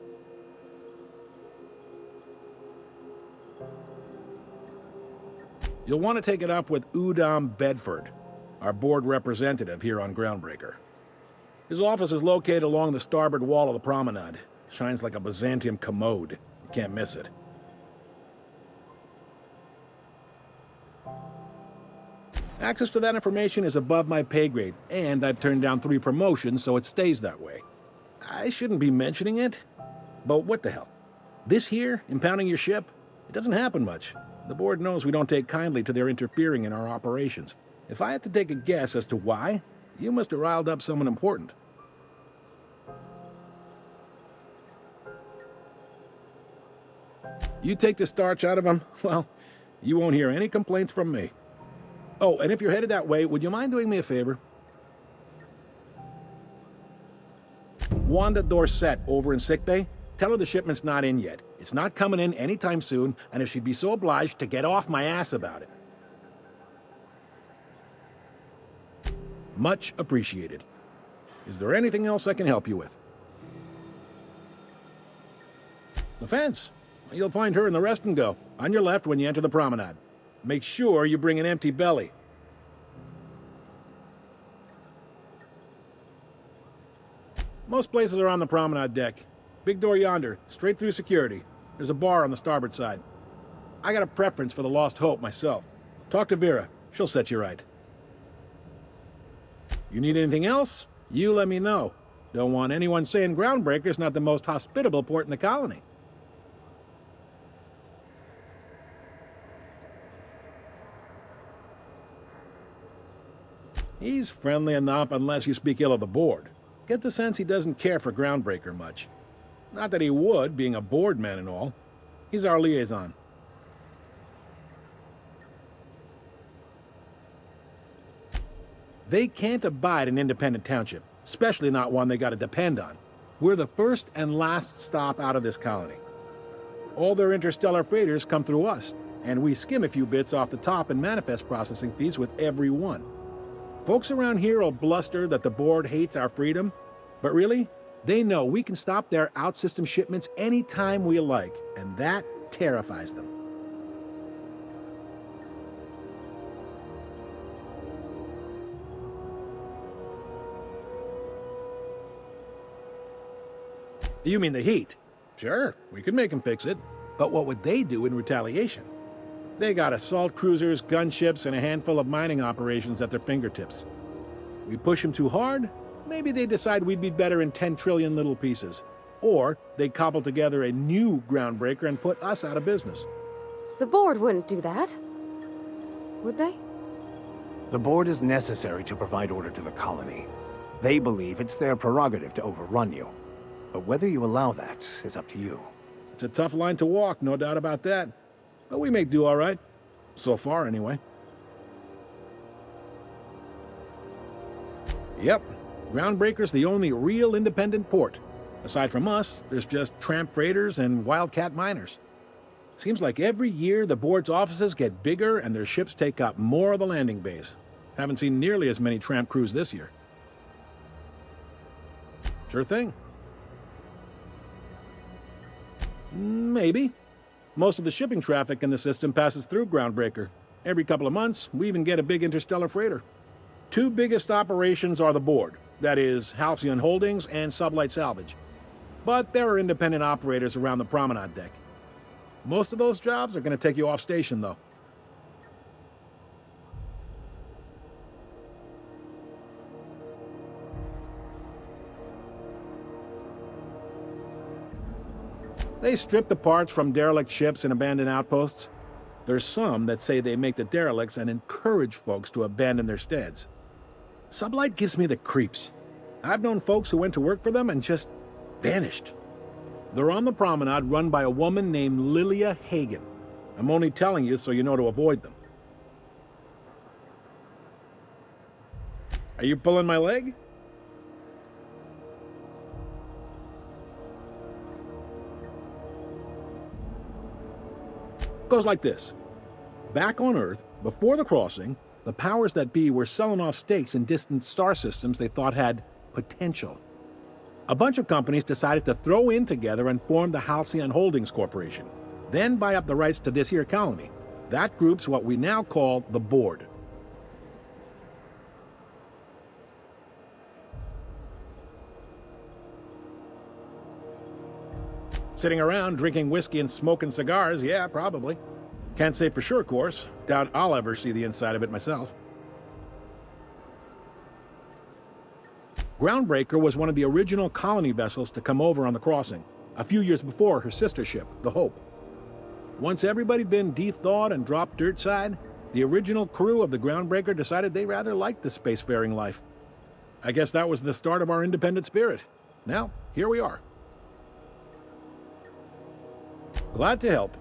You'll want to take it up with Udom Bedford, our board representative here on Groundbreaker. His office is located along the starboard wall of the promenade. Shines like a Byzantium commode. You can't miss it. Access to that information is above my pay grade, and I've turned down 3 promotions, so it stays that way. I shouldn't be mentioning it, but what the hell? This here, impounding your ship, it doesn't happen much. The board knows we don't take kindly to their interfering in our operations. If I had to take a guess as to why, you must have riled up someone important. You take the starch out of them, well, you won't hear any complaints from me. Oh, and if you're headed that way, would you mind doing me a favor? Wanda Dorset over in sickbay, tell her the shipment's not in yet. It's not coming in anytime soon, and if she'd be so obliged to get off my ass about it. Much appreciated. Is there anything else I can help you with? The fence. You'll find her in the rest and go, on your left when you enter the promenade. Make sure you bring an empty belly. Most places are on the promenade deck. Big door yonder, straight through security. There's a bar on the starboard side. I got a preference for the Lost Hope myself. Talk to Vera. She'll set you right. You need anything else? You let me know. Don't want anyone saying Groundbreaker's not the most hospitable port in the colony. He's friendly enough unless you speak ill of the board. Get the sense he doesn't care for Groundbreaker much. Not that he would, being a board man and all. He's our liaison. They can't abide an independent township, especially not one they gotta depend on. We're the first and last stop out of this colony. All their interstellar freighters come through us, and we skim a few bits off the top in manifest processing fees with every one. Folks around here will bluster that the board hates our freedom, but really, they know we can stop their out-system shipments anytime we like, and that terrifies them. You mean the heat? Sure, we could make them fix it. But what would they do in retaliation? They got assault cruisers, gunships, and a handful of mining operations at their fingertips. We push them too hard, maybe they decide we'd be better in 10 trillion little pieces. Or they cobble together a new groundbreaker and put us out of business.
The board wouldn't do that. Would they?
The board is necessary to provide order to the colony. They believe it's their prerogative to overrun you. But whether you allow that is up to you.
It's a tough line to walk, no doubt about that. But we make do all right. So far, anyway. Yep, Groundbreaker's the only real independent port. Aside from us, there's just tramp freighters and wildcat miners. Seems like every year the board's offices get bigger and their ships take up more of the landing bays. Haven't seen nearly as many tramp crews this year. Sure thing. Maybe. Most of the shipping traffic in the system passes through Groundbreaker. Every couple of months, we even get a big interstellar freighter. Two biggest operations are the board, that is, Alción Holdings and Sublight Salvage. But there are independent operators around the promenade deck. Most of those jobs are going to take you off station, though. They strip the parts from derelict ships and abandoned outposts. There's some that say they make the derelicts and encourage folks to abandon their steads. Sublight gives me the creeps. I've known folks who went to work for them and just vanished. They're on the promenade run by a woman named Lilia Hagen. I'm only telling you so you know to avoid them. Are you pulling my leg? Goes like this. Back on Earth, before the crossing, the powers that be were selling off stakes in distant star systems they thought had potential. A bunch of companies decided to throw in together and form the Alción Holdings Corporation, then buy up the rights to this here colony. That group's what we now call the board. Sitting around drinking whiskey and smoking cigars, yeah, probably. Can't say for sure, of course. Doubt I'll ever see the inside of it myself. Groundbreaker was one of the original colony vessels to come over on the crossing, a few years before her sister ship, the Hope. Once everybody'd been de-thawed and dropped dirt side, the original crew of the Groundbreaker decided they rather liked the spacefaring life. I guess that was the start of our independent spirit. Now, here we are. Glad to help.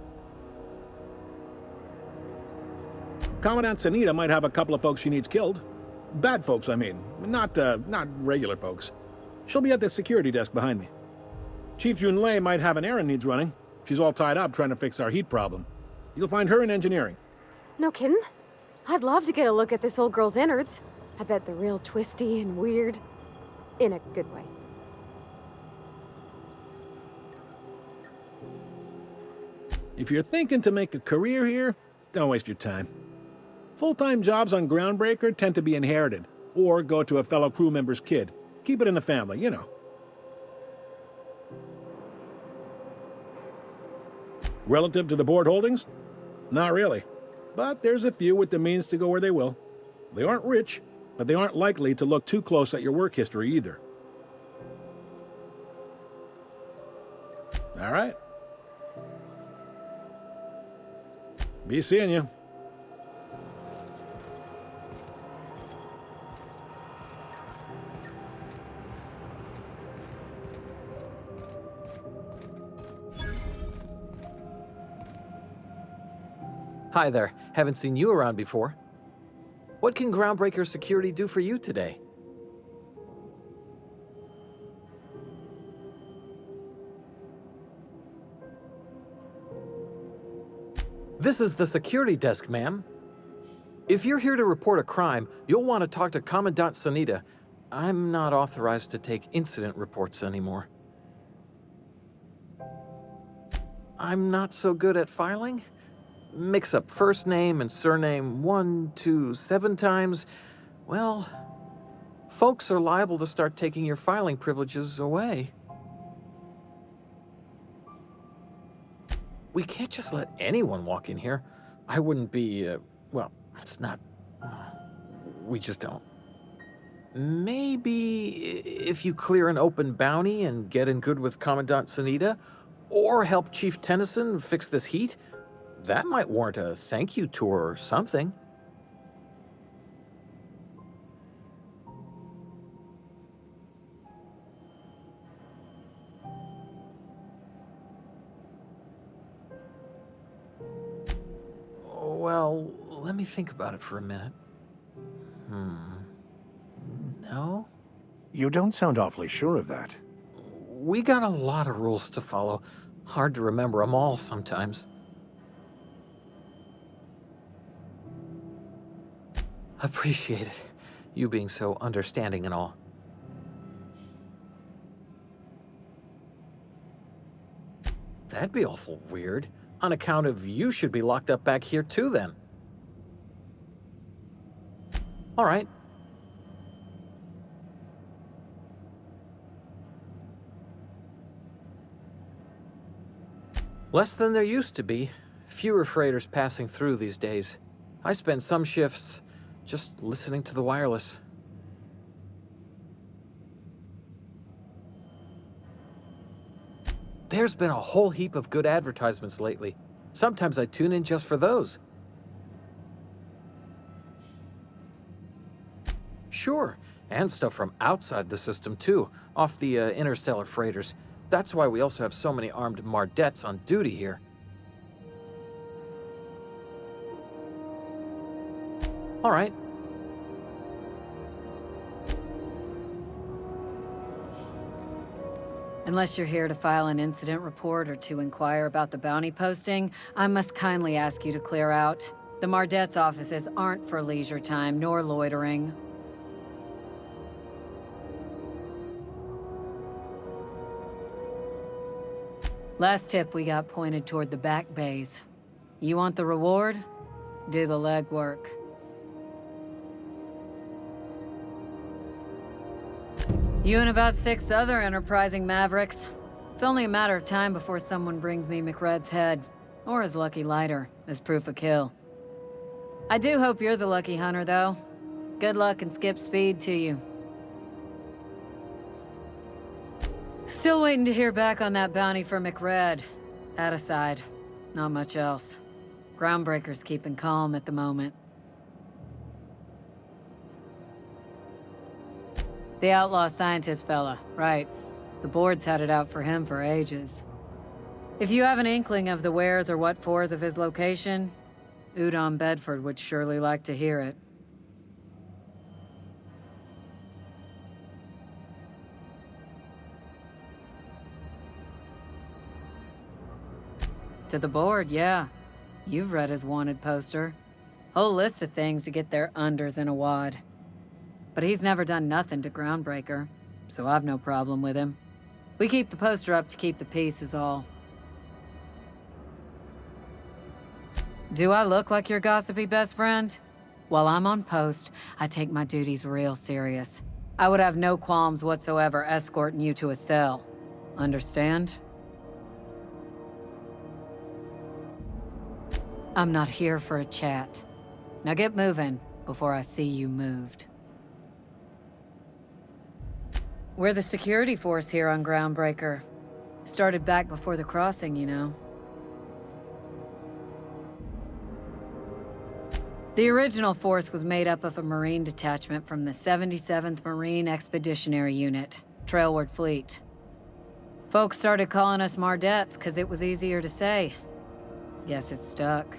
Commandant Sanita might have a couple of folks she needs killed. Bad folks, I mean. Not regular folks. She'll be at the security desk behind me. Chief Junlei might have an errand needs running. She's all tied up trying to fix our heat problem. You'll find her in engineering.
No kidding? I'd love to get a look at this old girl's innards. I bet they're real twisty and weird. In a good way.
If you're thinking to make a career here, don't waste your time. Full-time jobs on Groundbreaker tend to be inherited, or go to a fellow crew member's kid. Keep it in the family, you know. Relative to the board holdings? Not really. But there's a few with the means to go where they will. They aren't rich, but they aren't likely to look too close at your work history either. All right. Be seeing you.
Hi there. Haven't seen you around before. What can Groundbreaker Security do for you today? This is the security desk, ma'am. If you're here to report a crime, you'll want to talk to Commandant Sunita. I'm not authorized to take incident reports anymore. I'm not so good at filing. Mix up first name and surname 1, 2, 7 times. Well, folks are liable to start taking your filing privileges away. We can't just let anyone walk in here. I wouldn't be, well, it's not... We just don't. Maybe if you clear an open bounty and get in good with Commandant Sunita, or help Chief Tennyson fix this heat, that might warrant a thank you tour or something. Well, let me think about it for a minute. No?
You don't sound awfully sure of that.
We got a lot of rules to follow. Hard to remember them all sometimes. Appreciate it. You being so understanding and all. That'd be awful weird. On account of you should be locked up back here too, then. All right. Less than there used to be. Fewer freighters passing through these days. I spend some shifts just listening to the wireless. There's been a whole heap of good advertisements lately. Sometimes I tune in just for those. Sure, and stuff from outside the system too, off the interstellar freighters. That's why we also have so many armed Mardettes on duty here. All right.
Unless you're here to file an incident report or to inquire about the bounty posting, I must kindly ask you to clear out. The Mardette's offices aren't for leisure time nor loitering. Last tip we got pointed toward the back bays. You want the reward? Do the legwork. You and about 6 other enterprising mavericks. It's only a matter of time before someone brings me McRed's head, or his lucky lighter, as proof of kill. I do hope you're the lucky hunter, though. Good luck and skip speed to you. Still waiting to hear back on that bounty for McRed. That aside, not much else. Groundbreaker's keeping calm at the moment. The outlaw scientist fella, right. The board's had it out for him for ages. If you have an inkling of the wheres or what fors of his location, Udon Bedford would surely like to hear it. To the board, yeah. You've read his wanted poster. Whole list of things to get their unders in a wad. But he's never done nothing to Groundbreaker, so I've no problem with him. We keep the poster up to keep the peace is all. Do I look like your gossipy best friend? While I'm on post, I take my duties real serious. I would have no qualms whatsoever escorting you to a cell. Understand? I'm not here for a chat. Now get moving before I see you moved. We're the security force here on Groundbreaker. Started back before the crossing, you know. The original force was made up of a Marine detachment from the 77th Marine Expeditionary Unit, Trailward Fleet. Folks started calling us Mardettes because it was easier to say. Guess it stuck.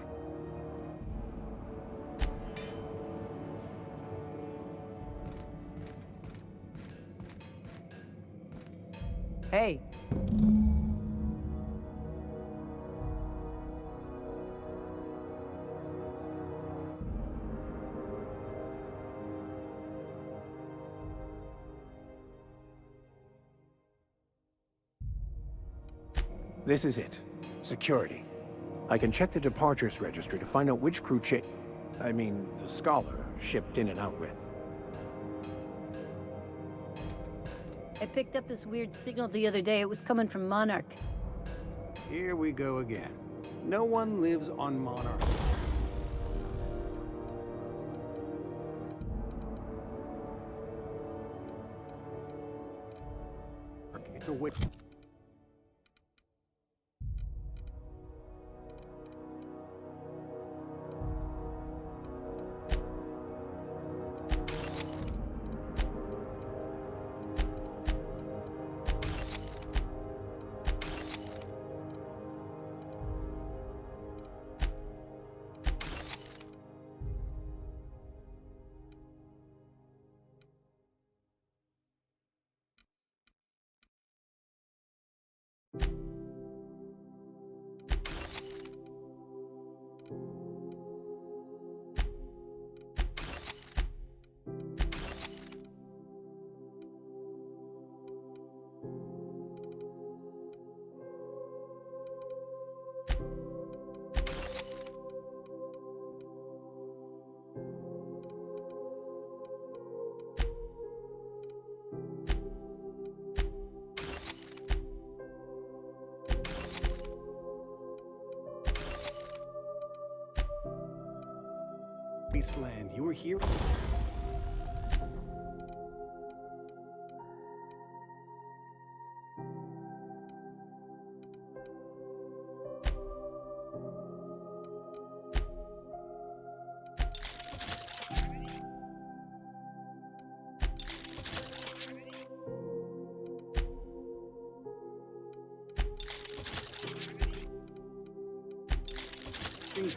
Hey.
This is it. Security. I can check the departures registry to find out which crew the Scholar shipped in and out with.
I picked up this weird signal the other day. It was coming from Monarch.
Here we go again. No one lives on Monarch. It's a witch. Wasteland, you were here?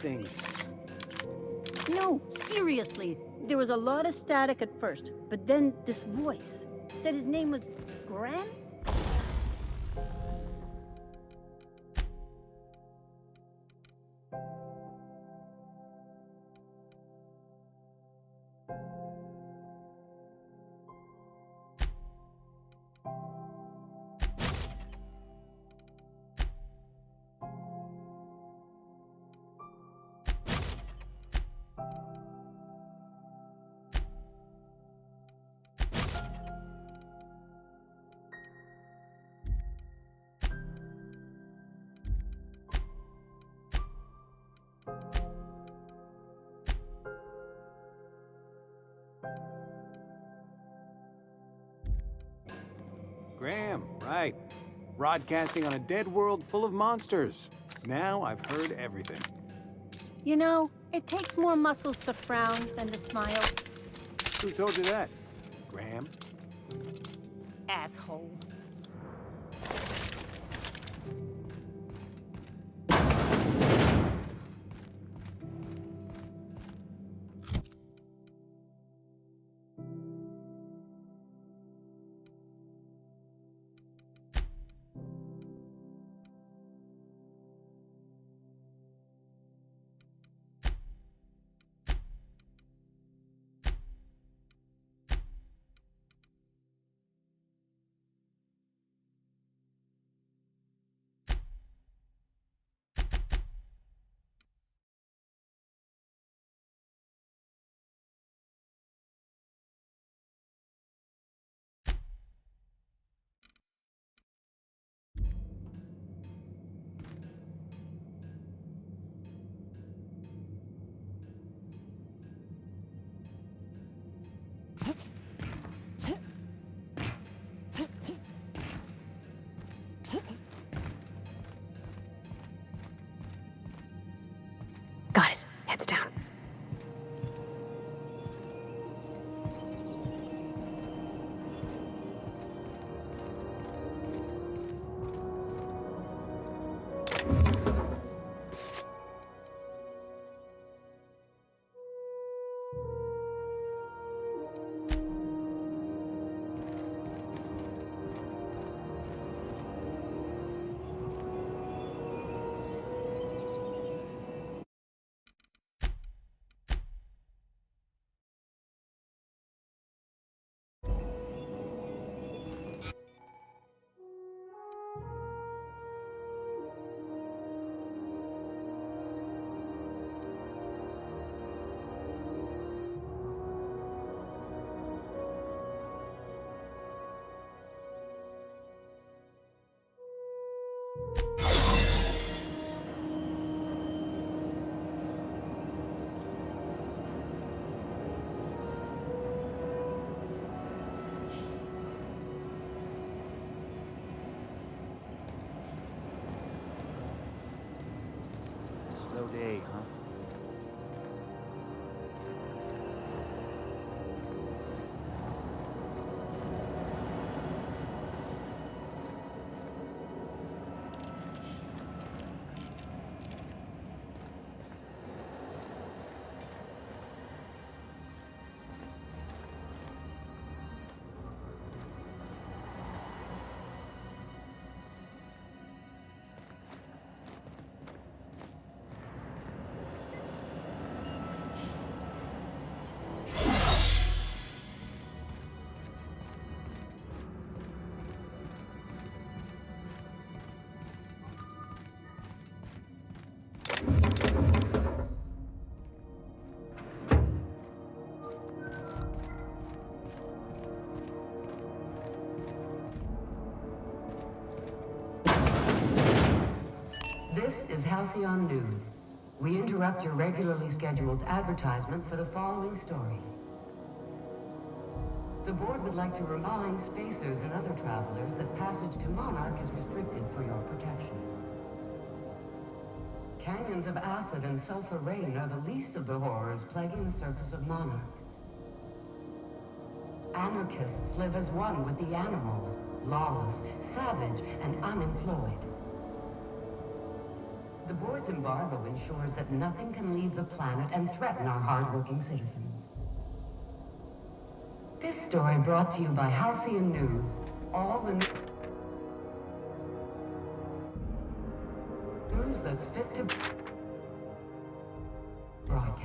Things.
No, seriously. There was a lot of static at first, but then this voice said his name was Gran?
Graham, right. Broadcasting on a dead world full of monsters. Now I've heard everything.
You know, it takes more muscles to frown than to smile.
Who told you that? Graham?
Asshole.
Slow day, huh?
This is Alción News. We interrupt your regularly scheduled advertisement for the following story. The board would like to remind spacers and other travelers that passage to Monarch is restricted for your protection. Canyons of acid and sulfur rain are the least of the horrors plaguing the surface of Monarch. Anarchists live as one with the animals, lawless, savage, and unemployed. The board's embargo ensures that nothing can leave the planet and threaten our hard-working citizens. This story brought to you by Alción News. All the news that's fit to broadcast.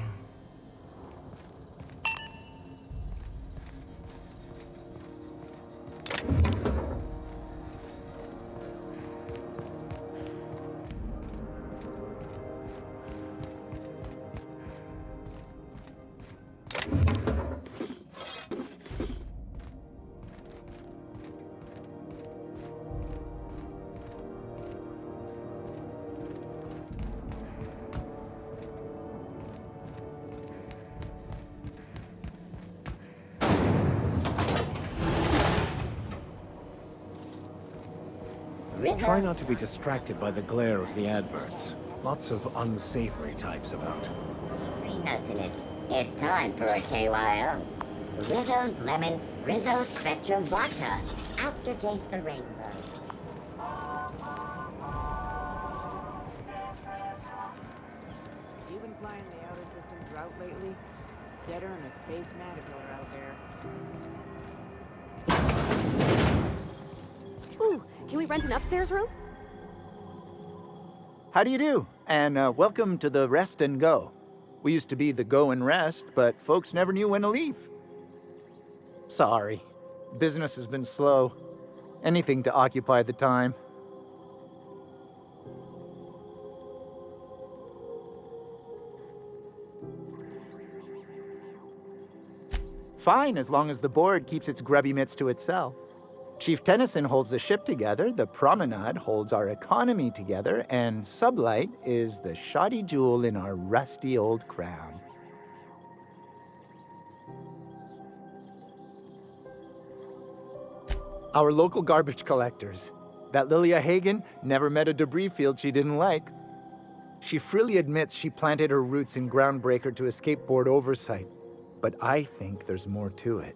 Try not to be distracted by the glare of the adverts. Lots of unsavory types about.
Free nuts in it. It's time for a KYO. Rizzo's Lemon, Rizzo's Spectrum Vodka. Aftertaste the rainbow.
You been flying the outer systems route lately? Deader than a space matador out there.
Ooh, can we rent an upstairs room?
How do you do? And welcome to the Rest and Go. We used to be the Go and Rest, but folks never knew when to leave. Sorry. Business has been slow. Anything to occupy the time. Fine, as long as the board keeps its grubby mitts to itself. Chief Tennyson holds the ship together, the Promenade holds our economy together, and Sublight is the shoddy jewel in our rusty old crown. Our local garbage collectors. That Lilia Hagen never met a debris field she didn't like. She freely admits she planted her roots in Groundbreaker to escape board oversight, but I think there's more to it.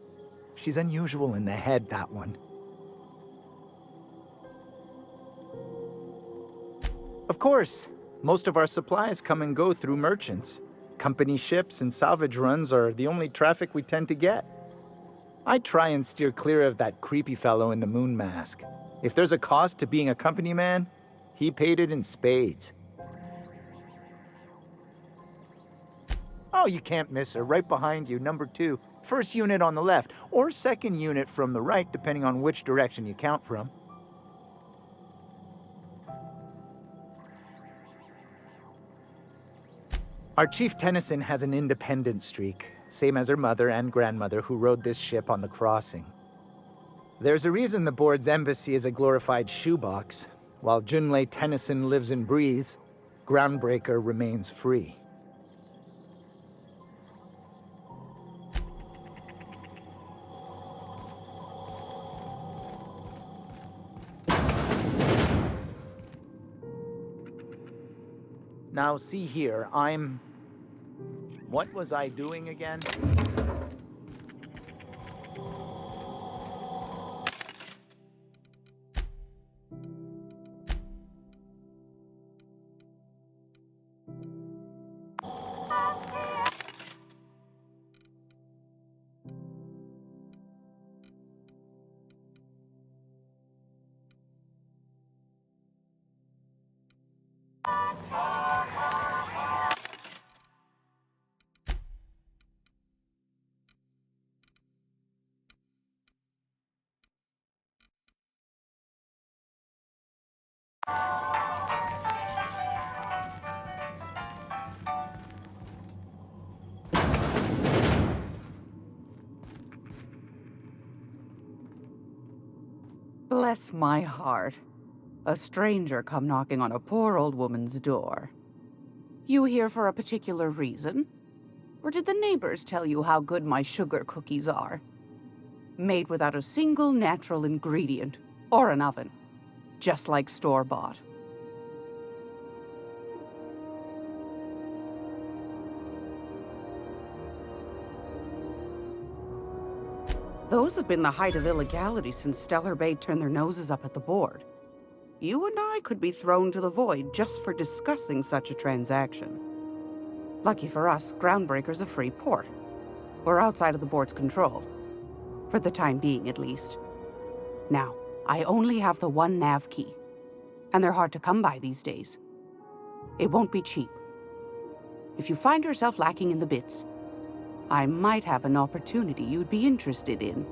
She's unusual in the head, that one. Of course, most of our supplies come and go through merchants. Company ships and salvage runs are the only traffic we tend to get. I try and steer clear of that creepy fellow in the moon mask. If there's a cost to being a company man, he paid it in spades. Oh, you can't miss her. Right behind you, number 2. First unit on the left, or second unit from the right, depending on which direction you count from. Our Chief Tennyson has an independent streak, same as her mother and grandmother who rode this ship on the crossing. There's a reason the board's embassy is a glorified shoebox. While Junlei Tennyson lives and breathes, Groundbreaker remains free. Now, see here, What was I doing again?
Bless my heart. A stranger come knocking on a poor old woman's door. You here for a particular reason? Or did the neighbors tell you how good my sugar cookies are? Made without a single natural ingredient, or an oven. Just like store-bought. Those have been the height of illegality since Stellar Bay turned their noses up at the board. You and I could be thrown to the void just for discussing such a transaction. Lucky for us, Groundbreaker's a free port. We're outside of the board's control. For the time being, at least. Now, I only have the one nav key. And they're hard to come by these days. It won't be cheap. If you find yourself lacking in the bits, I might have an opportunity you'd be interested in.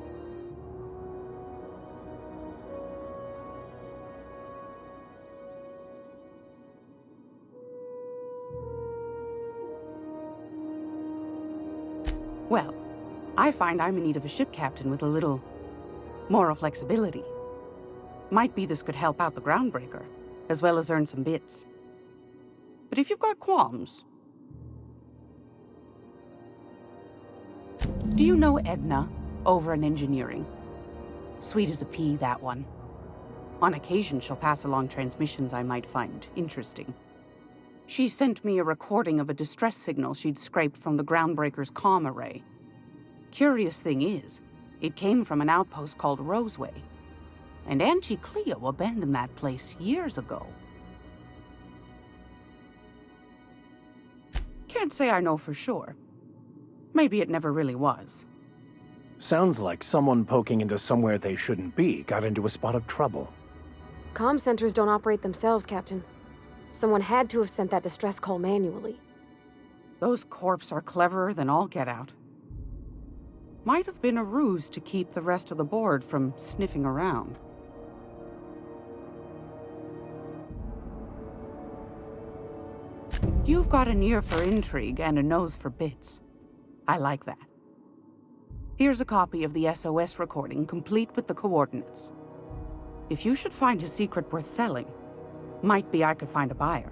Well, I find I'm in need of a ship captain with a little moral flexibility. Might be this could help out the Groundbreaker, as well as earn some bits. But if you've got qualms... Do you know Edna, over in engineering? Sweet as a pea, that one. On occasion, she'll pass along transmissions I might find interesting. She sent me a recording of a distress signal she'd scraped from the Groundbreaker's comm array. Curious thing is, it came from an outpost called Roseway. And Auntie Cleo abandoned that place years ago. Can't say I know for sure. Maybe it never really was.
Sounds like someone poking into somewhere they shouldn't be got into a spot of trouble.
Comm centers don't operate themselves, Captain. Someone had to have sent that distress call manually.
Those corps are cleverer than all get out. Might have been a ruse to keep the rest of the board from sniffing around. You've got an ear for intrigue and a nose for bits. I like that. Here's a copy of the SOS recording, complete with the coordinates. If you should find a secret worth selling, might be I could find a buyer.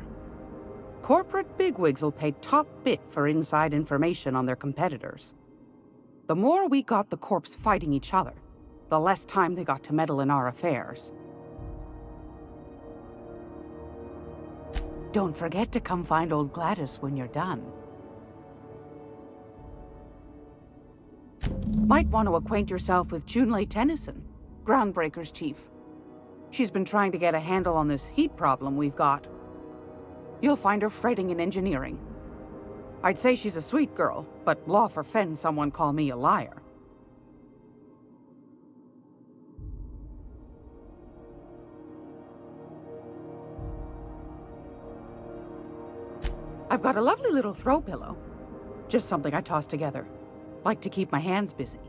Corporate bigwigs will pay top bit for inside information on their competitors. The more we got the corps fighting each other, the less time they got to meddle in our affairs. Don't forget to come find old Gladys when you're done. Might want to acquaint yourself with Junlei Tennyson, Groundbreaker's chief. She's been trying to get a handle on this heat problem we've got. You'll find her fretting in engineering. I'd say she's a sweet girl, but law forfend someone call me a liar. I've got a lovely little throw pillow. Just something I toss together. Like to keep my hands busy.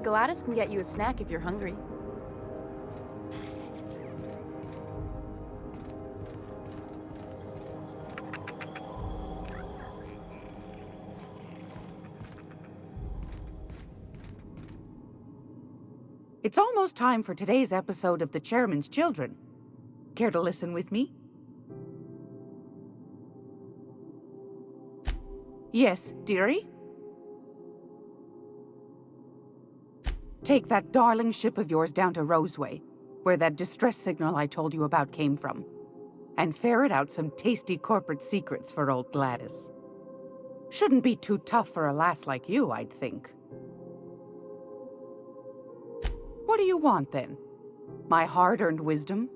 Gladys can get you a snack if you're hungry.
It's almost time for today's episode of The Chairman's Children. Care to listen with me? Yes, dearie? Take that darling ship of yours down to Roseway, where that distress signal I told you about came from, and ferret out some tasty corporate secrets for old Gladys. Shouldn't be too tough for a lass like you, I'd think. What do you want, then? My hard-earned wisdom?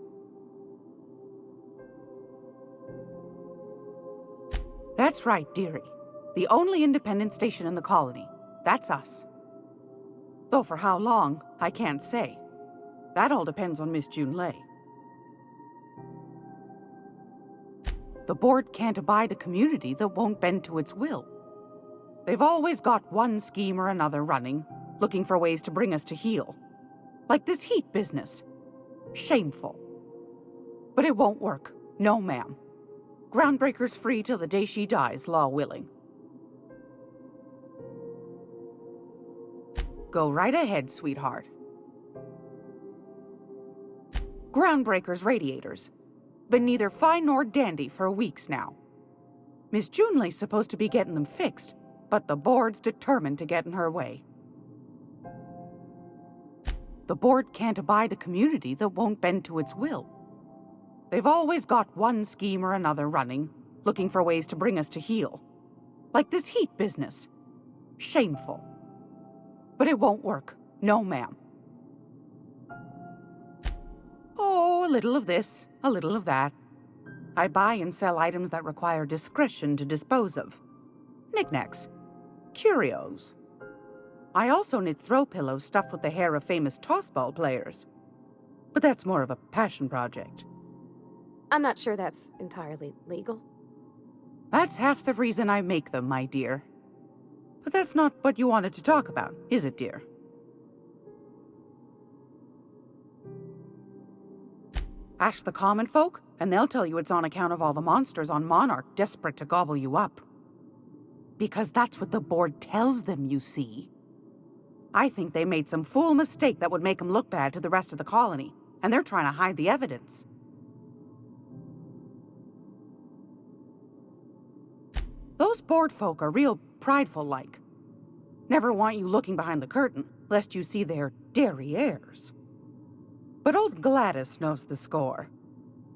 That's right, dearie. The only independent station in the colony. That's us. Though for how long, I can't say. That all depends on Miss June Lay. The board can't abide a community that won't bend to its will. They've always got one scheme or another running, looking for ways to bring us to heel. Like this heat business. Shameful. But it won't work. No, ma'am. Groundbreaker's free till the day she dies, law willing. Go right ahead, sweetheart. Groundbreaker's radiators. Been neither fine nor dandy for weeks now. Miss Junley's supposed to be getting them fixed, but the board's determined to get in her way. The board can't abide a community that won't bend to its will. They've always got one scheme or another running, looking for ways to bring us to heel. Like this heat business. Shameful. But it won't work. No, ma'am. Oh, a little of this, a little of that. I buy and sell items that require discretion to dispose of. Knickknacks. Curios. I also knit throw pillows stuffed with the hair of famous tossball players. But that's more of a passion project.
I'm not sure that's entirely legal.
That's half the reason I make them, my dear. But that's not what you wanted to talk about, is it, dear? Ask the common folk, and they'll tell you it's on account of all the monsters on Monarch desperate to gobble you up. Because that's what the board tells them, you see. I think they made some fool mistake that would make them look bad to the rest of the colony, and they're trying to hide the evidence. Those board folk are real prideful-like. Never want you looking behind the curtain, lest you see their derrieres. But old Gladys knows the score.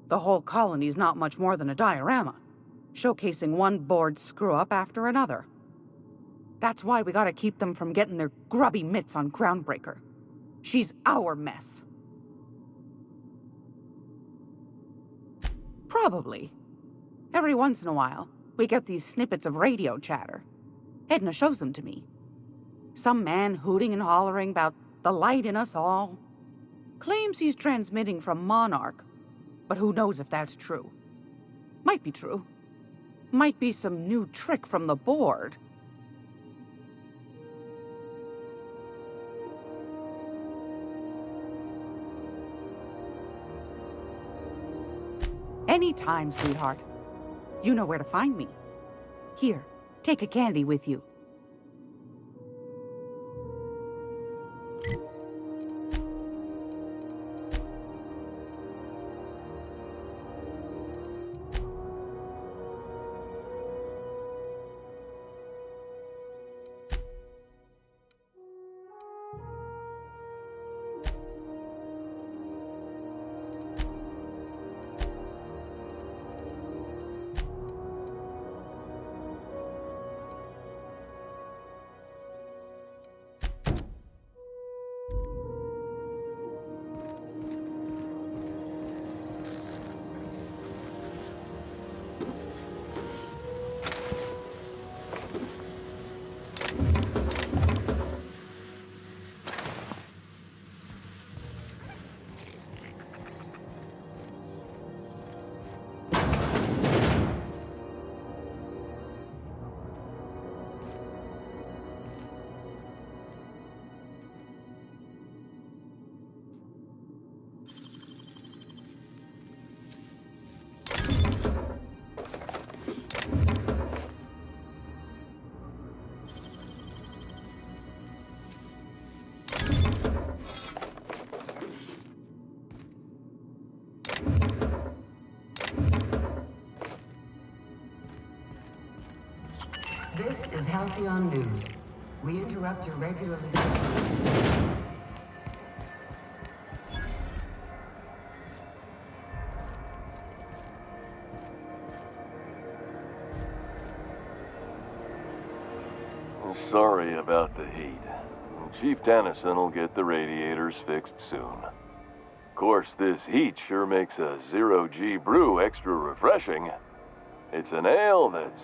The whole colony's not much more than a diorama, showcasing one board screw-up after another. That's why we gotta keep them from getting their grubby mitts on Groundbreaker. She's our mess. Probably. Every once in a while, we get these snippets of radio chatter. Edna shows them to me. Some man hooting and hollering about the light in us all. Claims he's transmitting from Monarch, but who knows if that's true. Might be true. Might be some new trick from the board. Anytime, sweetheart. You know where to find me. Here, take a candy with you.
This is Halcyon News. We interrupt your regularly...
Sorry about the heat. Chief Tennyson will get the radiators fixed soon. Of course, this heat sure makes a zero-G brew extra refreshing. It's an ale that's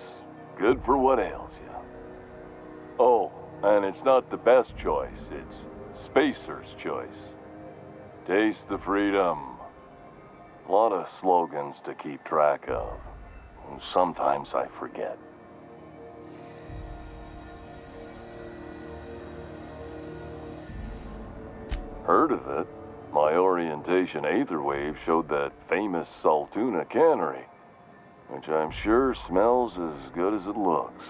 good for what ails you. Oh, and it's not the best choice. It's Spacer's choice. Taste the freedom. A lot of slogans to keep track of. Sometimes I forget. Heard of it? My orientation aether wave showed that famous Saltuna cannery, which I'm sure smells as good as it looks.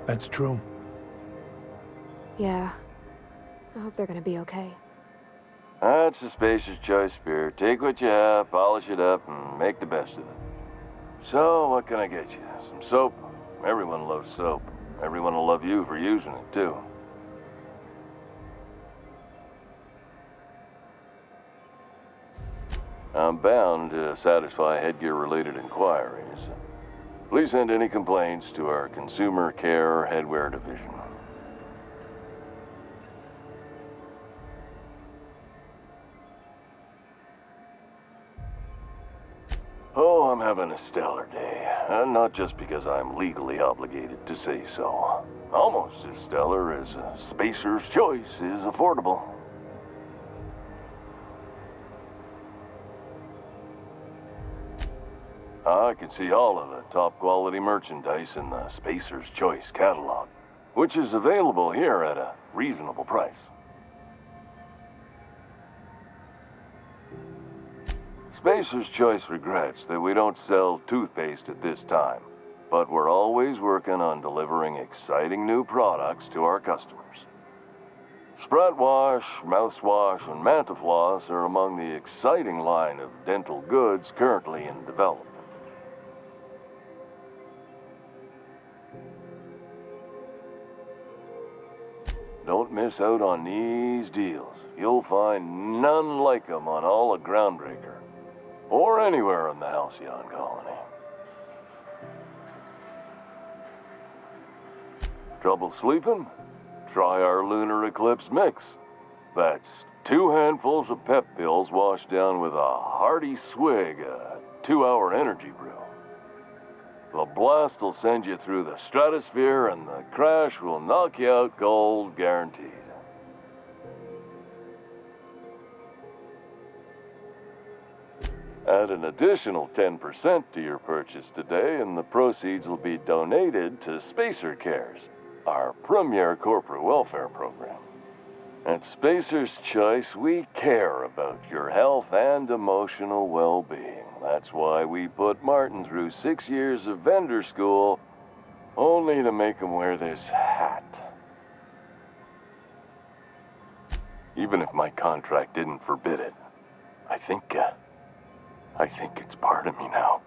That's true.
Yeah. I hope they're gonna be okay.
That's the Spacer's choice spirit. Take what you have, polish it up, and make the best of it. So, what can I get you? Some soap? Everyone loves soap. Everyone will love you for using it, too. I'm bound to satisfy headgear-related inquiries. Please send any complaints to our Consumer Care Headwear Division. Oh, I'm having a stellar day. And not just because I'm legally obligated to say so. Almost as stellar as Spacer's choice is affordable. I can see all of the top quality merchandise in the Spacer's Choice catalog, which is available here at a reasonable price. Spacer's Choice regrets that we don't sell toothpaste at this time, but we're always working on delivering exciting new products to our customers. Sprout Wash, Mouthwash, and Mantafloss are among the exciting line of dental goods currently in development. Don't miss out on these deals. You'll find none like them on all of Groundbreaker, or anywhere in the Halcyon colony. Trouble sleeping? Try our Lunar Eclipse mix. That's 2 handfuls of pep pills washed down with a hearty swig of 2-hour energy brew. The blast will send you through the stratosphere, and the crash will knock you out cold, guaranteed. Add an additional 10% to your purchase today, and the proceeds will be donated to Spacer Cares, our premier corporate welfare program. At Spacer's Choice, we care about your health and emotional well-being. That's why we put Martin through 6 years of vendor school, only to make him wear this hat. Even if my contract didn't forbid it, I think it's part of me now.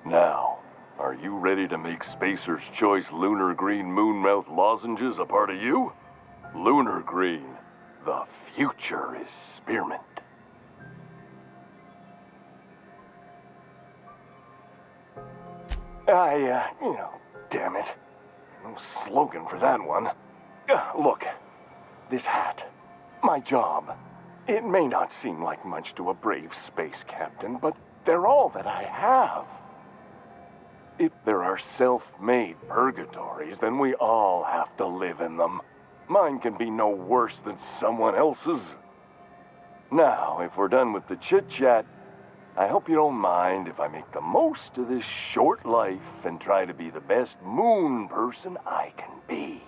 Now, are you ready to make Spacer's Choice Lunar Green Moonmouth lozenges a part of you? Lunar Green, the future is spearmint. Damn it. No slogan for that one. Look, this hat, my job. It may not seem like much to a brave space captain, but they're all that I have. If there are self-made purgatories, then we all have to live in them. Mine can be no worse than someone else's. Now, if we're done with the chit-chat, I hope you don't mind if I make the most of this short life and try to be the best moon person I can be.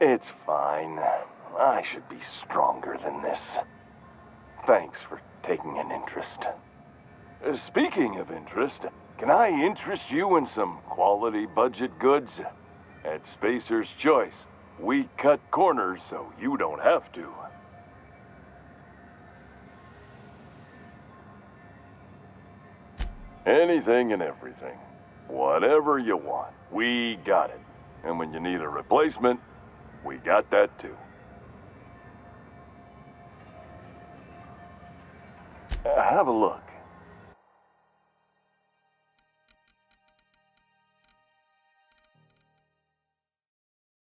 It's fine. I should be stronger than this. Thanks for taking an interest. Speaking of interest, can I interest you in some quality budget goods? At Spacer's Choice, We cut corners so you don't have to. Anything and everything. Whatever you want, we got it. And when you need a replacement, we got that too. Have a look.